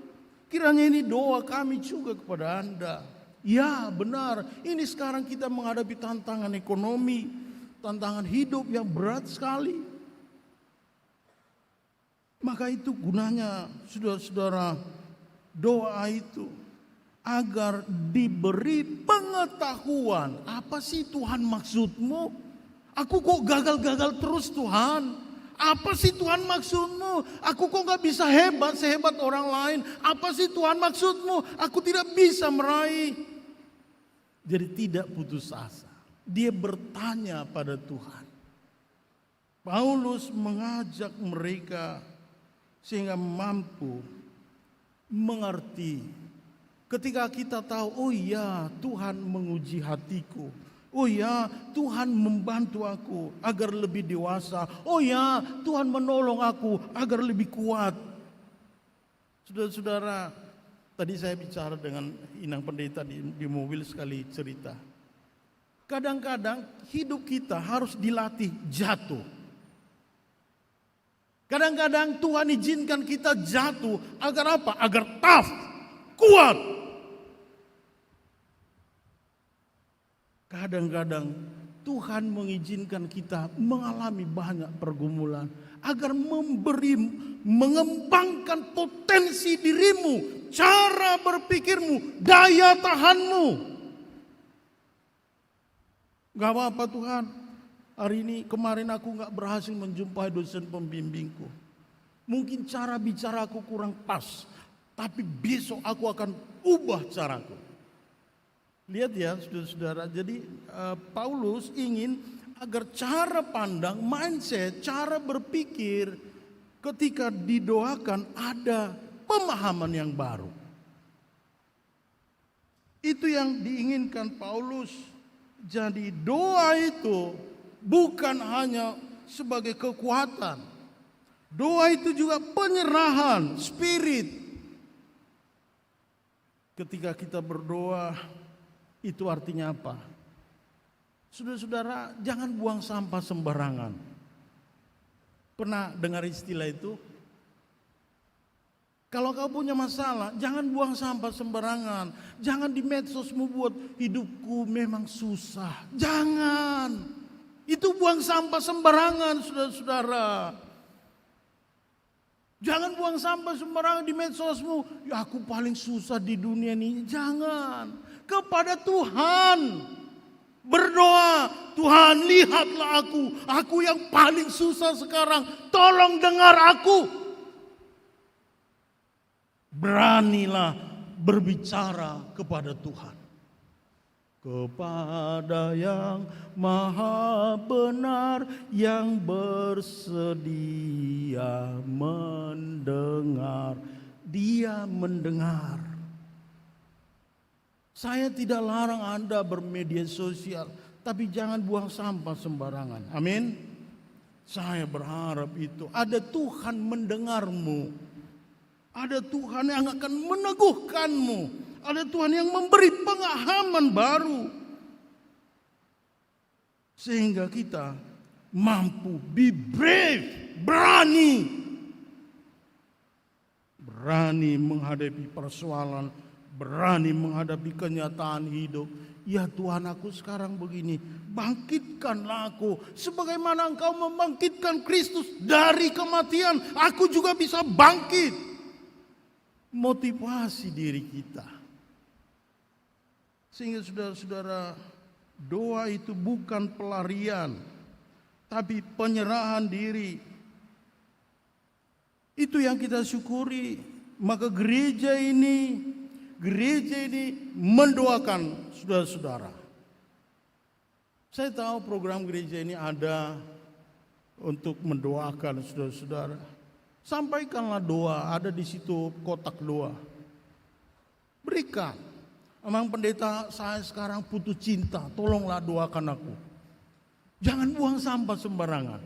Kiranya ini doa kami juga kepada Anda. Ya benar, ini sekarang kita menghadapi tantangan ekonomi, tantangan hidup yang berat sekali. Maka itu gunanya saudara-saudara doa itu. Agar diberi pengetahuan. Apa sih Tuhan maksudmu? Aku kok gagal-gagal terus Tuhan? Apa sih Tuhan maksudmu? Aku kok gak bisa hebat sehebat orang lain? Apa sih Tuhan maksudmu? Aku tidak bisa meraih. Jadi tidak putus asa. Dia bertanya pada Tuhan. Paulus mengajak mereka sehingga mampu mengerti. Ketika kita tahu, oh iya Tuhan menguji hatiku. Oh ya, Tuhan membantu aku agar lebih dewasa. Oh ya, Tuhan menolong aku agar lebih kuat. Saudara-saudara, tadi saya bicara dengan Inang Pendeta di mobil sekali cerita. Kadang-kadang hidup kita harus dilatih jatuh. Kadang-kadang Tuhan izinkan kita jatuh agar apa? Agar tough, kuat. Kadang-kadang Tuhan mengizinkan kita mengalami banyak pergumulan agar mengembangkan potensi dirimu, cara berpikirmu, daya tahanmu. Gak apa-apa Tuhan, hari ini kemarin aku gak berhasil menjumpai dosen pembimbingku. Mungkin cara bicaraku kurang pas, tapi besok aku akan ubah caraku. Lihat ya saudara-saudara, jadi Paulus ingin agar cara pandang, mindset, cara berpikir ketika didoakan ada pemahaman yang baru. Itu yang diinginkan Paulus. Jadi doa itu bukan hanya sebagai kekuatan. Doa itu juga penyerahan, spirit. Ketika kita berdoa, itu artinya apa? Saudara-saudara, jangan buang sampah sembarangan. Pernah dengar istilah itu? Kalau kau punya masalah, jangan buang sampah sembarangan. Jangan di medsosmu buat hidupku memang susah. Jangan. Itu buang sampah sembarangan, saudara-saudara. Jangan buang sampah sembarangan di medsosmu. Ya, aku paling susah di dunia ini. Jangan. Kepada Tuhan berdoa, Tuhan lihatlah aku yang paling susah sekarang, tolong dengar aku. Beranilah berbicara kepada Tuhan. Kepada yang maha benar, yang bersedia mendengar, dia mendengar. Saya tidak larang Anda bermedia sosial, tapi jangan buang sampah sembarangan. Amin. Saya berharap itu ada Tuhan mendengarmu. Ada Tuhan yang akan meneguhkanmu. Ada Tuhan yang memberi pemahaman baru. Sehingga kita mampu be brave, berani. Berani menghadapi persoalan, berani menghadapi kenyataan hidup. Ya Tuhan, aku sekarang begini, bangkitkanlah aku. Sebagaimana Engkau membangkitkan Kristus dari kematian, aku juga bisa bangkit. Motivasi diri kita. Sehingga saudara-saudara, doa itu bukan pelarian, tapi penyerahan diri. Itu yang kita syukuri. Maka gereja ini mendoakan saudara-saudara. Saya tahu program gereja ini ada untuk mendoakan saudara-saudara. Sampaikanlah doa, ada di situ kotak doa. Berikan. Emang pendeta, saya sekarang putus cinta, tolonglah doakan aku. Jangan buang sampah sembarangan.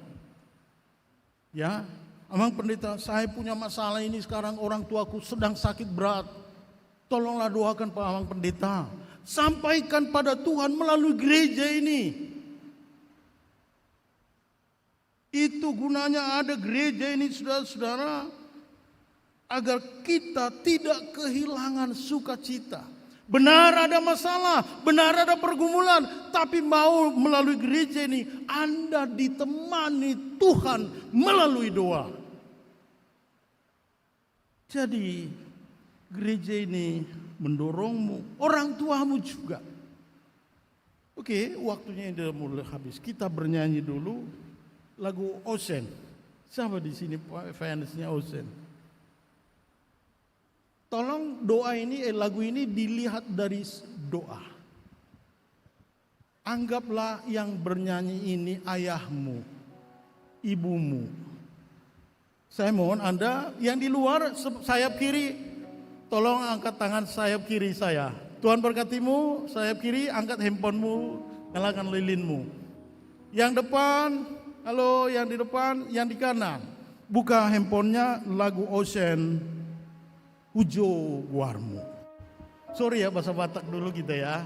Ya, emang pendeta, saya punya masalah ini sekarang, orang tuaku sedang sakit berat. Tolonglah doakan Pak Amang Pendeta. Sampaikan pada Tuhan melalui gereja ini. Itu gunanya ada gereja ini saudara-saudara, agar kita tidak kehilangan sukacita. Benar ada masalah, benar ada pergumulan, tapi mau melalui gereja ini Anda ditemani Tuhan melalui doa. Jadi gereja ini mendorongmu, orang tuamu juga. Oke, waktunya sudah mulai habis. Kita bernyanyi dulu lagu Ocean. Siapa di sini fansnya Ocean? Tolong doa ini, lagu ini dilihat dari doa. Anggaplah yang bernyanyi ini ayahmu, ibumu. Saya mohon Anda yang di luar sayap kiri, tolong angkat tangan sayap kiri saya. Tuhan berkatimu, sayap kiri angkat handphonemu, nyalakan lilinmu. Yang depan, halo yang di depan, yang di kanan. Buka handphonenya lagu Ocean. Hujo Guarmu. Sorry ya bahasa Batak dulu kita ya.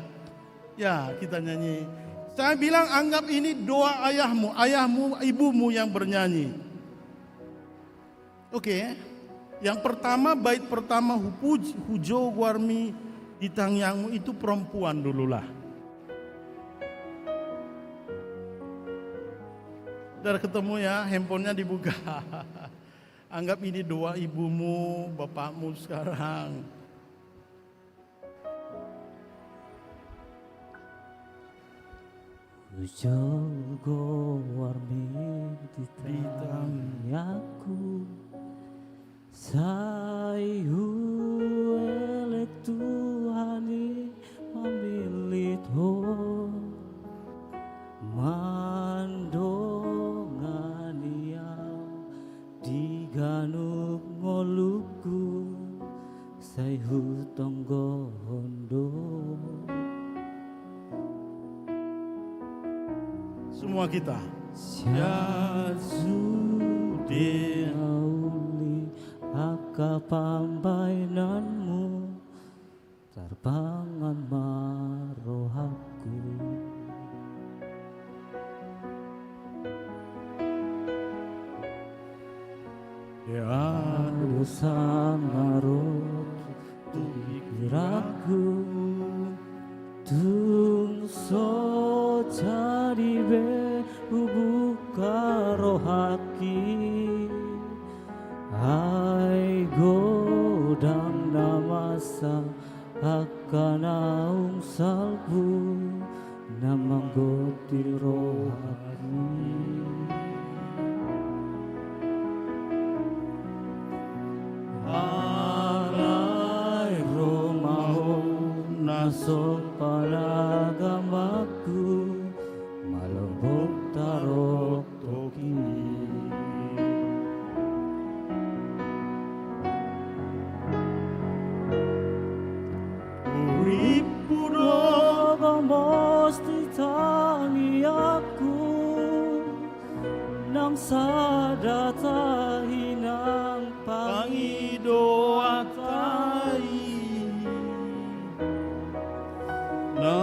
Ya kita nyanyi. Saya bilang anggap ini doa ayahmu, ibumu yang bernyanyi. Oke. Yang pertama, bait pertama Hujo Guarmi di tangyangmu itu perempuan dululah. Udah ketemu ya, handphonenya dibuka. Anggap ini doa ibumu, bapakmu sekarang. Hujo warmi di tanyaku, sayu elek Tuhani memilih mandongania diganuk ngoluku sayu tonggo hondo. Semua kita. Syazudi auli aka pambainanmu tarbangan marohaku. Ya dosa marot pikiraku tungso cari be buka rohaki ai godang namasa akan naung salbu namang goti rohaki. Alai romaho naso panagamaku malembut tarok toki. Uripudo gambos ditangi aku nang sadata hinang pangi doa tai na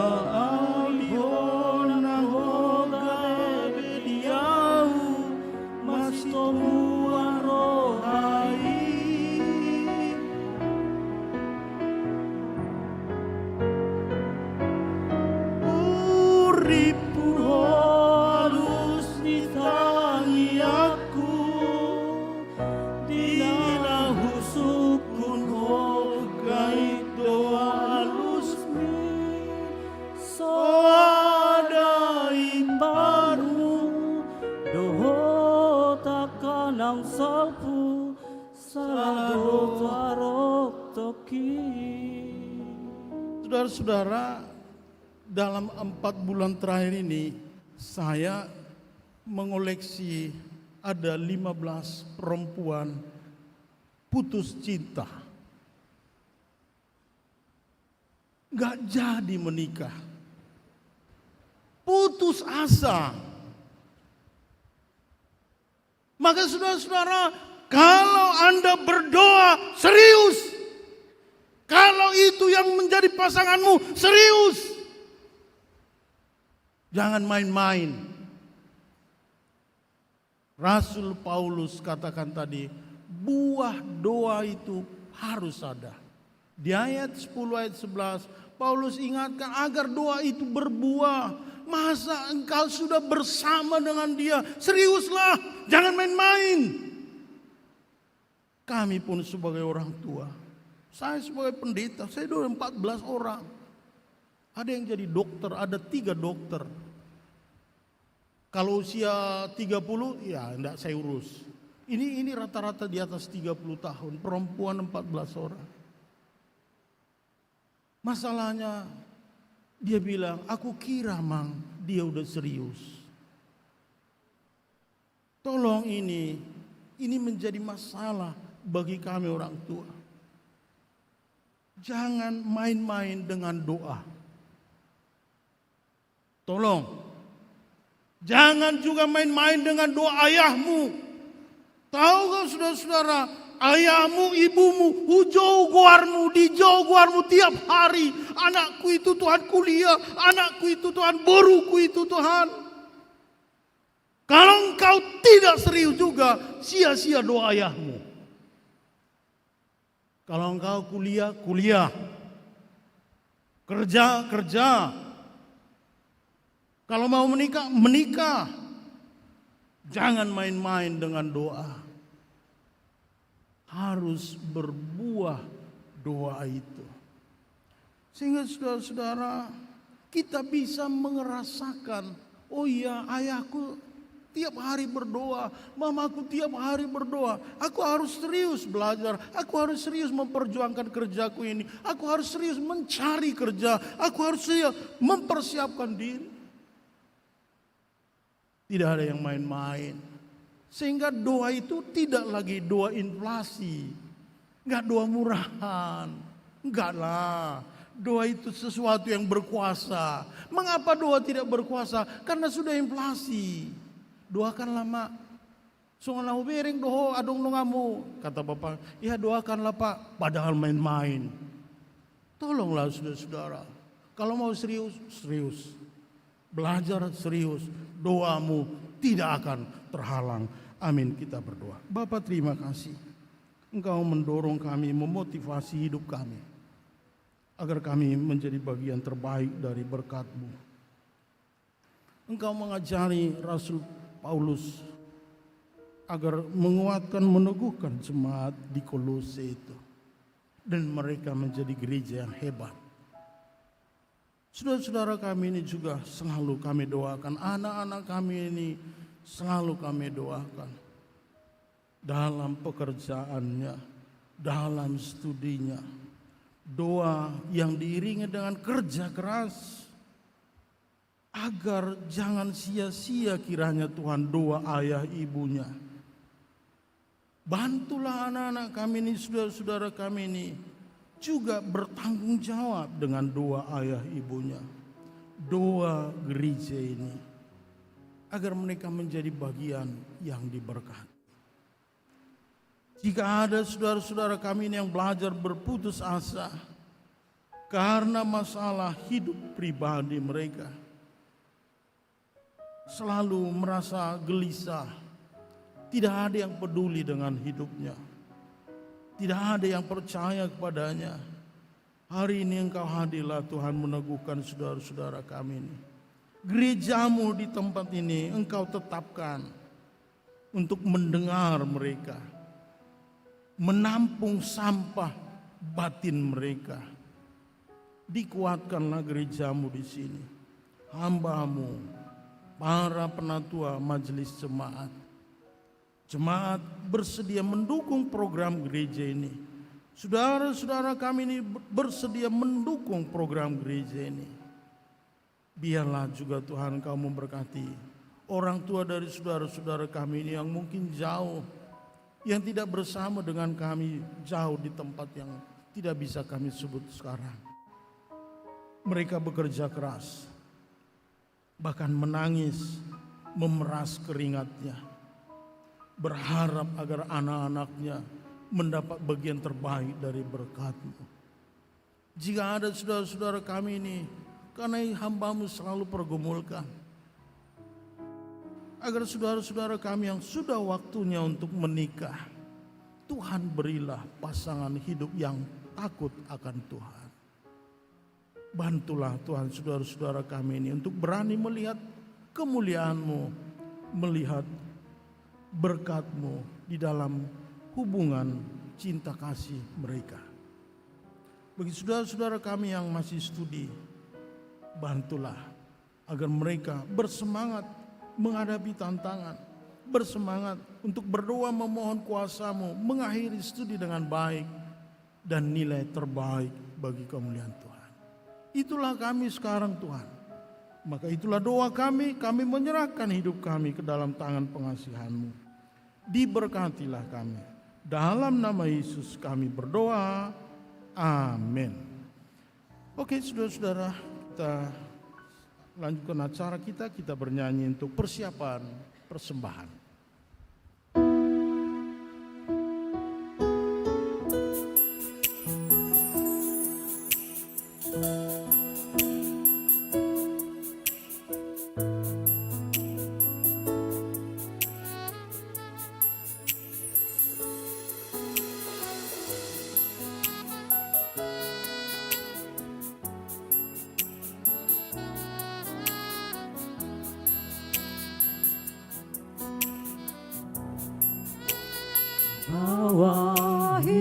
aliho na hoga bediau mas tomua rohai uripu halus ditangi aku dina husukun hogai doa halusmi soada imbaru doho takanang salpu salado tarok toki. Saudara-saudara, dalam 4 bulan terakhir ini saya mengoleksi ada 15 perempuan putus cinta. Gak jadi menikah. Putus asa. Maka saudara-saudara, kalau Anda berdoa serius, kalau itu yang menjadi pasanganmu serius, jangan main-main. Rasul Paulus katakan tadi, buah doa itu harus ada. Di ayat 10 ayat 11, Paulus ingatkan agar doa itu berbuah. Masa engkau sudah bersama dengan dia? Seriuslah, jangan main-main. Kami pun sebagai orang tua, saya sebagai pendeta, saya udah 14 orang. Ada yang jadi dokter, ada 3 dokter. Kalau usia 30, ya enggak saya urus. Ini rata-rata di atas 30 tahun, perempuan 14 orang. Masalahnya, dia bilang, aku kira mang, dia udah serius. Tolong ini menjadi masalah bagi kami orang tua. Jangan main-main dengan doa. Tolong. Jangan juga main-main dengan doa ayahmu. Tahu gak saudara-saudara, ayahmu, ibumu, jauh-guarmu, di jauh-guarmu tiap hari. Anakku itu Tuhan kuliah, anakku itu Tuhan, boruku itu Tuhan. Kalau engkau tidak serius juga, sia-sia doa ayahmu. Kalau engkau kuliah, kuliah. Kerja, kerja. Kalau mau menikah, menikah. Jangan main-main dengan doa. Harus berbuah doa itu. Sehingga saudara-saudara, kita bisa merasakan, oh iya, ayahku tiap hari berdoa, mamaku tiap hari berdoa. Aku harus serius belajar, aku harus serius memperjuangkan kerjaku ini. Aku harus serius mencari kerja, aku harus serius mempersiapkan diri. Tidak ada yang main-main. Sehingga doa itu tidak lagi doa inflasi. Enggak doa murahan. Enggak lah. Doa itu sesuatu yang berkuasa. Mengapa doa tidak berkuasa? Karena sudah inflasi. Doakanlah mak. Sungai bering doho adong nungamu. Kata bapak, ya doakanlah pak. Padahal main-main. Tolonglah saudara-saudara. Kalau mau serius, serius. Belajar serius. Doamu tidak akan terhalang. Amin, kita berdoa. Bapa terima kasih. Engkau mendorong kami, memotivasi hidup kami. Agar kami menjadi bagian terbaik dari berkat-Mu. Engkau mengajari Rasul Paulus agar menguatkan, meneguhkan jemaat di Kolose itu. Dan mereka menjadi gereja yang hebat. Saudara-saudara kami ini juga selalu kami doakan. Anak-anak kami ini selalu kami doakan. Dalam pekerjaannya, dalam studinya. Doa yang diiringi dengan kerja keras. Agar jangan sia-sia kiranya Tuhan doa ayah ibunya. Bantulah anak-anak kami ini, saudara-saudara kami ini. Juga bertanggung jawab dengan doa ayah ibunya. Doa gereja ini. Agar mereka menjadi bagian yang diberkati. Jika ada saudara-saudara kami ini yang belajar berputus asa. Karena masalah hidup pribadi mereka. Selalu merasa gelisah. Tidak ada yang peduli dengan hidupnya. Tidak ada yang percaya kepadanya. Hari ini Engkau hadirlah Tuhan meneguhkan saudara-saudara kami ini. Gerejamu di tempat ini Engkau tetapkan untuk mendengar mereka. Menampung sampah batin mereka. Dikuatkanlah gerejamu di sini. Hamba-Mu, para penatua majelis jemaat. Jemaat bersedia mendukung program gereja ini. Saudara-saudara kami ini bersedia mendukung program gereja ini. Biarlah juga Tuhan Kau memberkati orang tua dari saudara-saudara kami ini yang mungkin jauh. Yang tidak bersama dengan kami jauh di tempat yang tidak bisa kami sebut sekarang. Mereka bekerja keras. Bahkan menangis, memeras keringatnya. Berharap agar anak-anaknya mendapat bagian terbaik dari berkat-Mu. Jika ada saudara-saudara kami ini, karena hamba-Mu selalu pergumulkan. Agar saudara-saudara kami yang sudah waktunya untuk menikah, Tuhan berilah pasangan hidup yang takut akan Tuhan. Bantulah Tuhan saudara-saudara kami ini untuk berani melihat kemuliaan-Mu, melihat berkat-Mu di dalam hubungan cinta kasih mereka. Bagi saudara-saudara kami yang masih studi, bantulah agar mereka bersemangat menghadapi tantangan, bersemangat untuk berdoa memohon kuasa-Mu, mengakhiri studi dengan baik dan nilai terbaik bagi kemuliaan Tuhan. Itulah kami sekarang Tuhan. Maka itulah doa kami menyerahkan hidup kami ke dalam tangan pengasihan-Mu. Diberkatilah kami. Dalam nama Yesus kami berdoa. Amin. Oke saudara-saudara, kita lanjutkan acara kita bernyanyi untuk persiapan persembahan.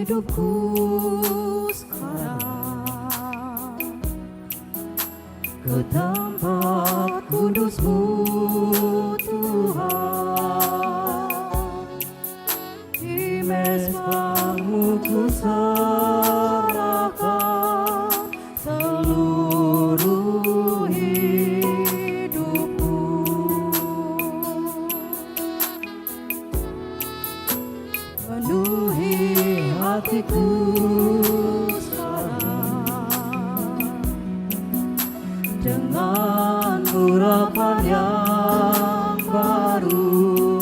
hidupku sekarang ke tempat kudus-Mu Tuhan. Di mezbah-Mu ku serahkan seluruh hidupku. Penuhi hatiku sekarang dengan urapan yang baru,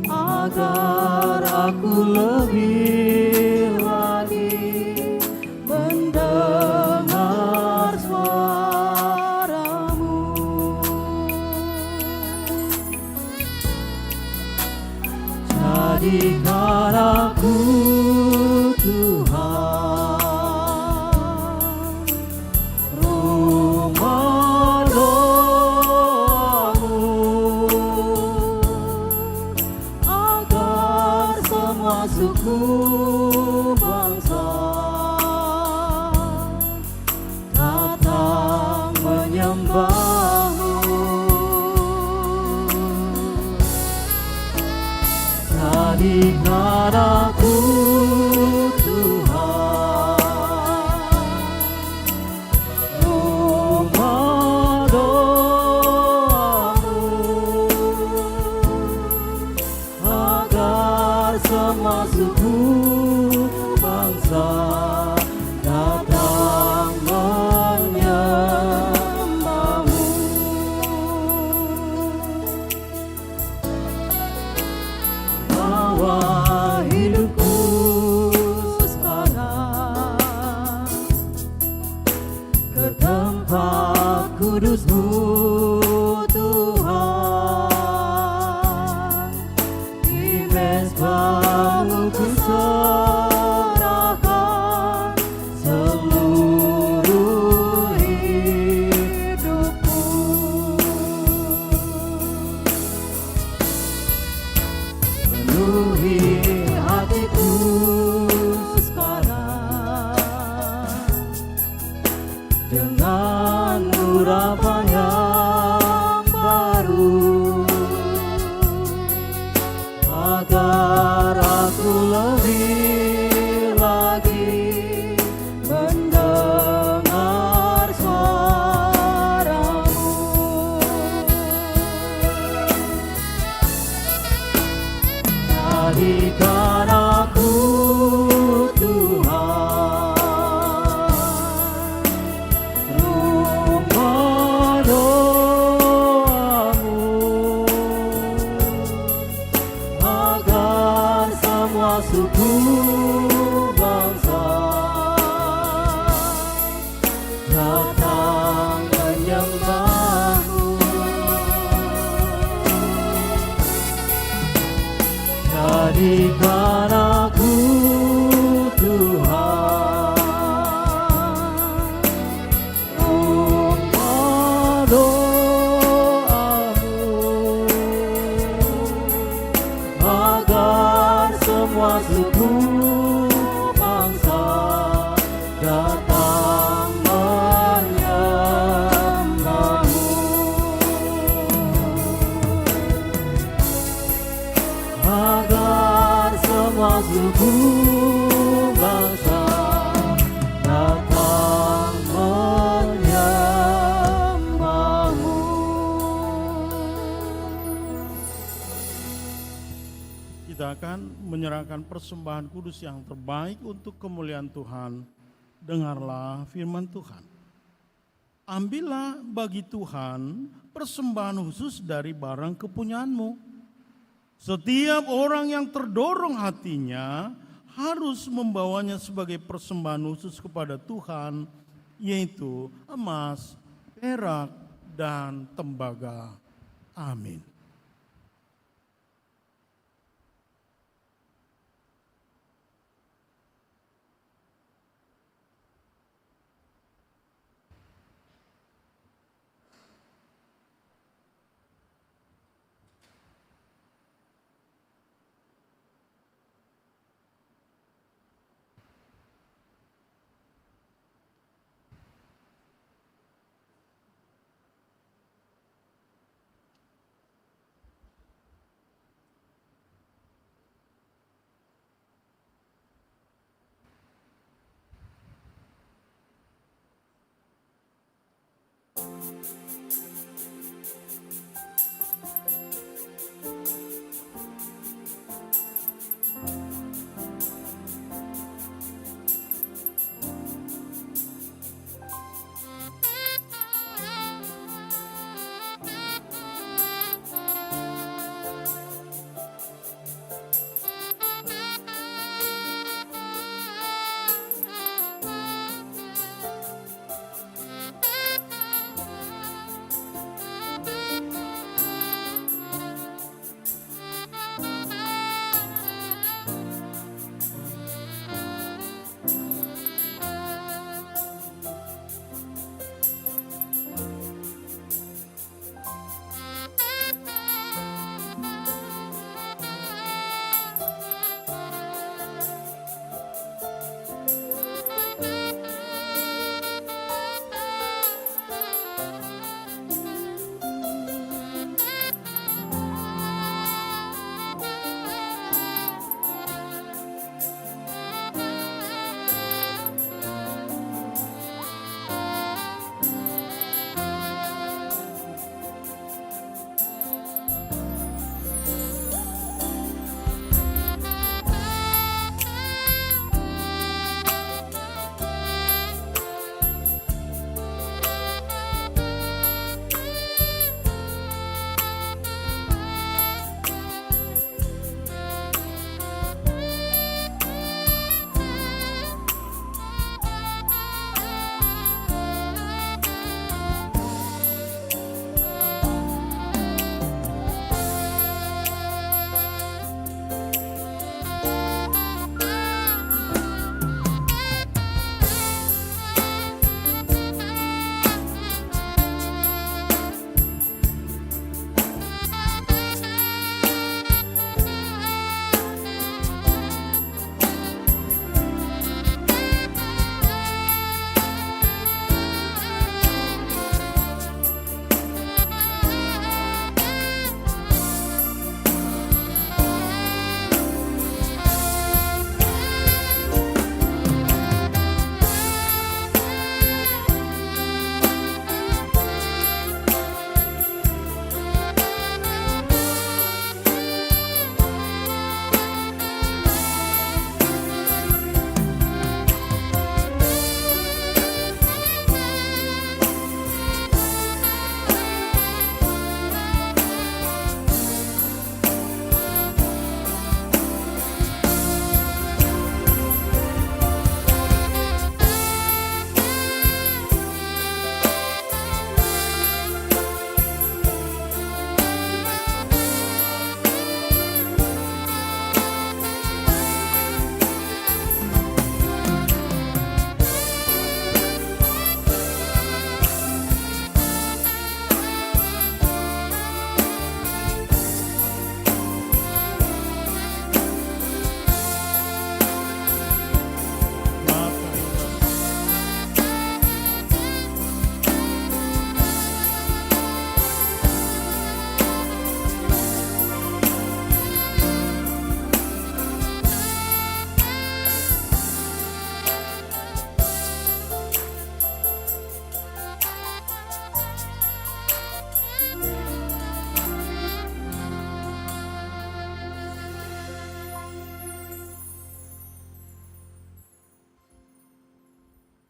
agar aku lebih lagi mendengar suara-Mu. Jadikan aku Tuhan rumah doa-Mu, agar semua suku bangsa datang menyembah-Mu. Jadikan aku Tuhan rumah doa-Mu, agar semua suku bangsa datang menyembah-Mu. Bawa hidupku sekarang ke tempat kudus-Mu Tuhan. Di mezbah-Mu ku serahkan seluruh hidupku. Penuhi hatiku sekarang dengan urapan yang baru, agar aku lebih lagi mendengar suara-Mu. Jadikan aku Tuhan rumah doa-Mu, agar semua suku bangsa datang menyembah-Mu. Jadikan aku Tuhan rumah doa-Mu, agar semua suku bangsa datang menyembah-Mu. Agar semua suku bangsa datang menyembah-Mu. Kita akan menyerahkan persembahan kudus yang terbaik untuk kemuliaan Tuhan. Dengarlah firman Tuhan. Ambillah bagi Tuhan persembahan khusus dari barang kepunyaanmu. Setiap orang yang terdorong hatinya harus membawanya sebagai persembahan khusus kepada Tuhan, yaitu emas, perak, dan tembaga. Amin.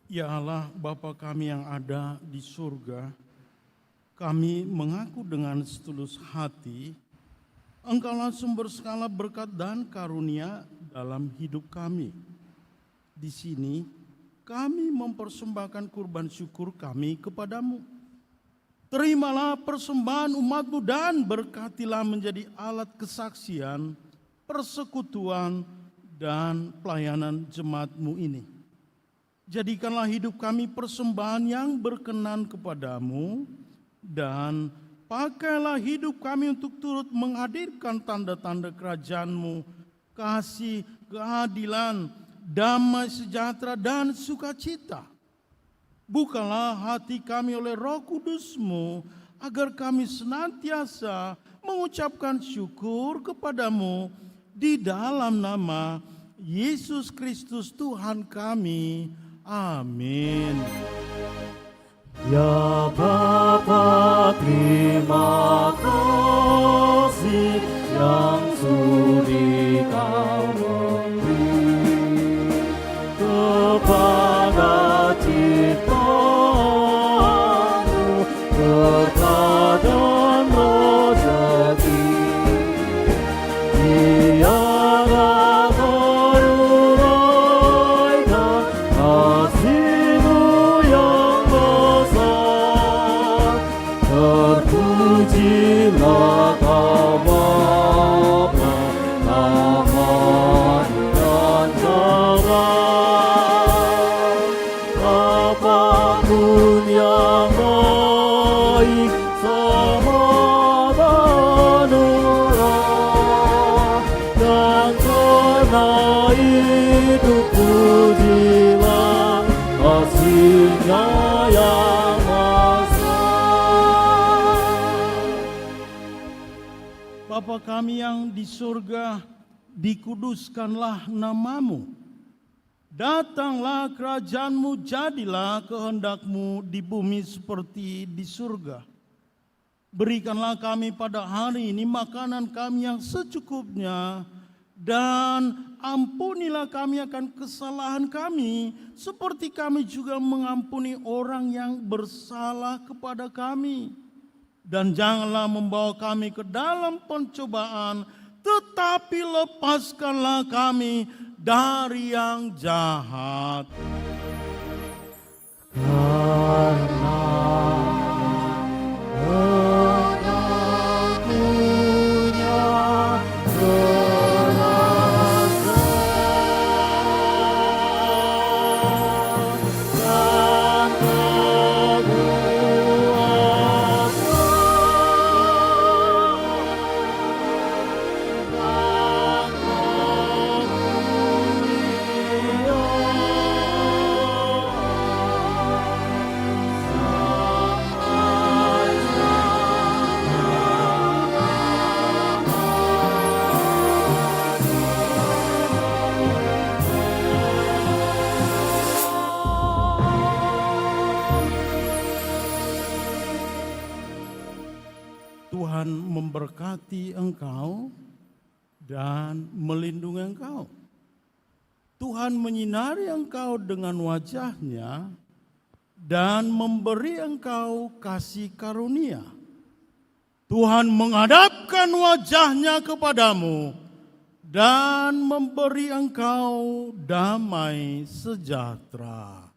Ya Allah, Bapa kami yang ada di surga, kami mengaku dengan setulus hati, Engkaulah sumber segala berkat dan karunia dalam hidup kami. Di sini kami mempersembahkan kurban syukur kami kepadamu. Terimalah persembahan umat-Mu dan berkatilah menjadi alat kesaksian, persekutuan, dan pelayanan jemaat-Mu ini. Jadikanlah hidup kami persembahan yang berkenan kepadamu, dan pakailah hidup kami untuk turut menghadirkan tanda-tanda kerajaan-Mu, kasih, keadilan, damai sejahtera, dan sukacita. Bukalah hati kami oleh Roh Kudus-Mu, agar kami senantiasa mengucapkan syukur kepadamu di dalam nama Yesus Kristus Tuhan kami. Amin. Ya Bapa, terima kasih yang sudi Kau memberi kepada ciptaan-Mu berkat dan rezeki. Tiada teruraikan kasih-Mu yang besar. Terpujilah Kau Bapa, aman dan damai. Apapun yang baik sama dan murah, dan karena itu pujilah kasih-Nya yang besar. Bapa kami yang di surga, dikuduskanlah nama-Mu. Datanglah kerajaan-Mu, jadilah kehendak-Mu di bumi seperti di surga. Berikanlah kami pada hari ini makanan kami yang secukupnya, dan ampunilah kami akan kesalahan kami, seperti kami juga mengampuni orang yang bersalah kepada kami. Dan janganlah membawa kami ke dalam pencobaan, tetapi lepaskanlah kami dari yang jahat. Karena Engkau punya kerajaan dan Tuhan memberkati engkau dan melindungi engkau. Tuhan menyinari engkau dengan wajah-Nya dan memberi engkau kasih karunia. Tuhan menghadapkan wajah-Nya kepadamu dan memberi engkau damai sejahtera.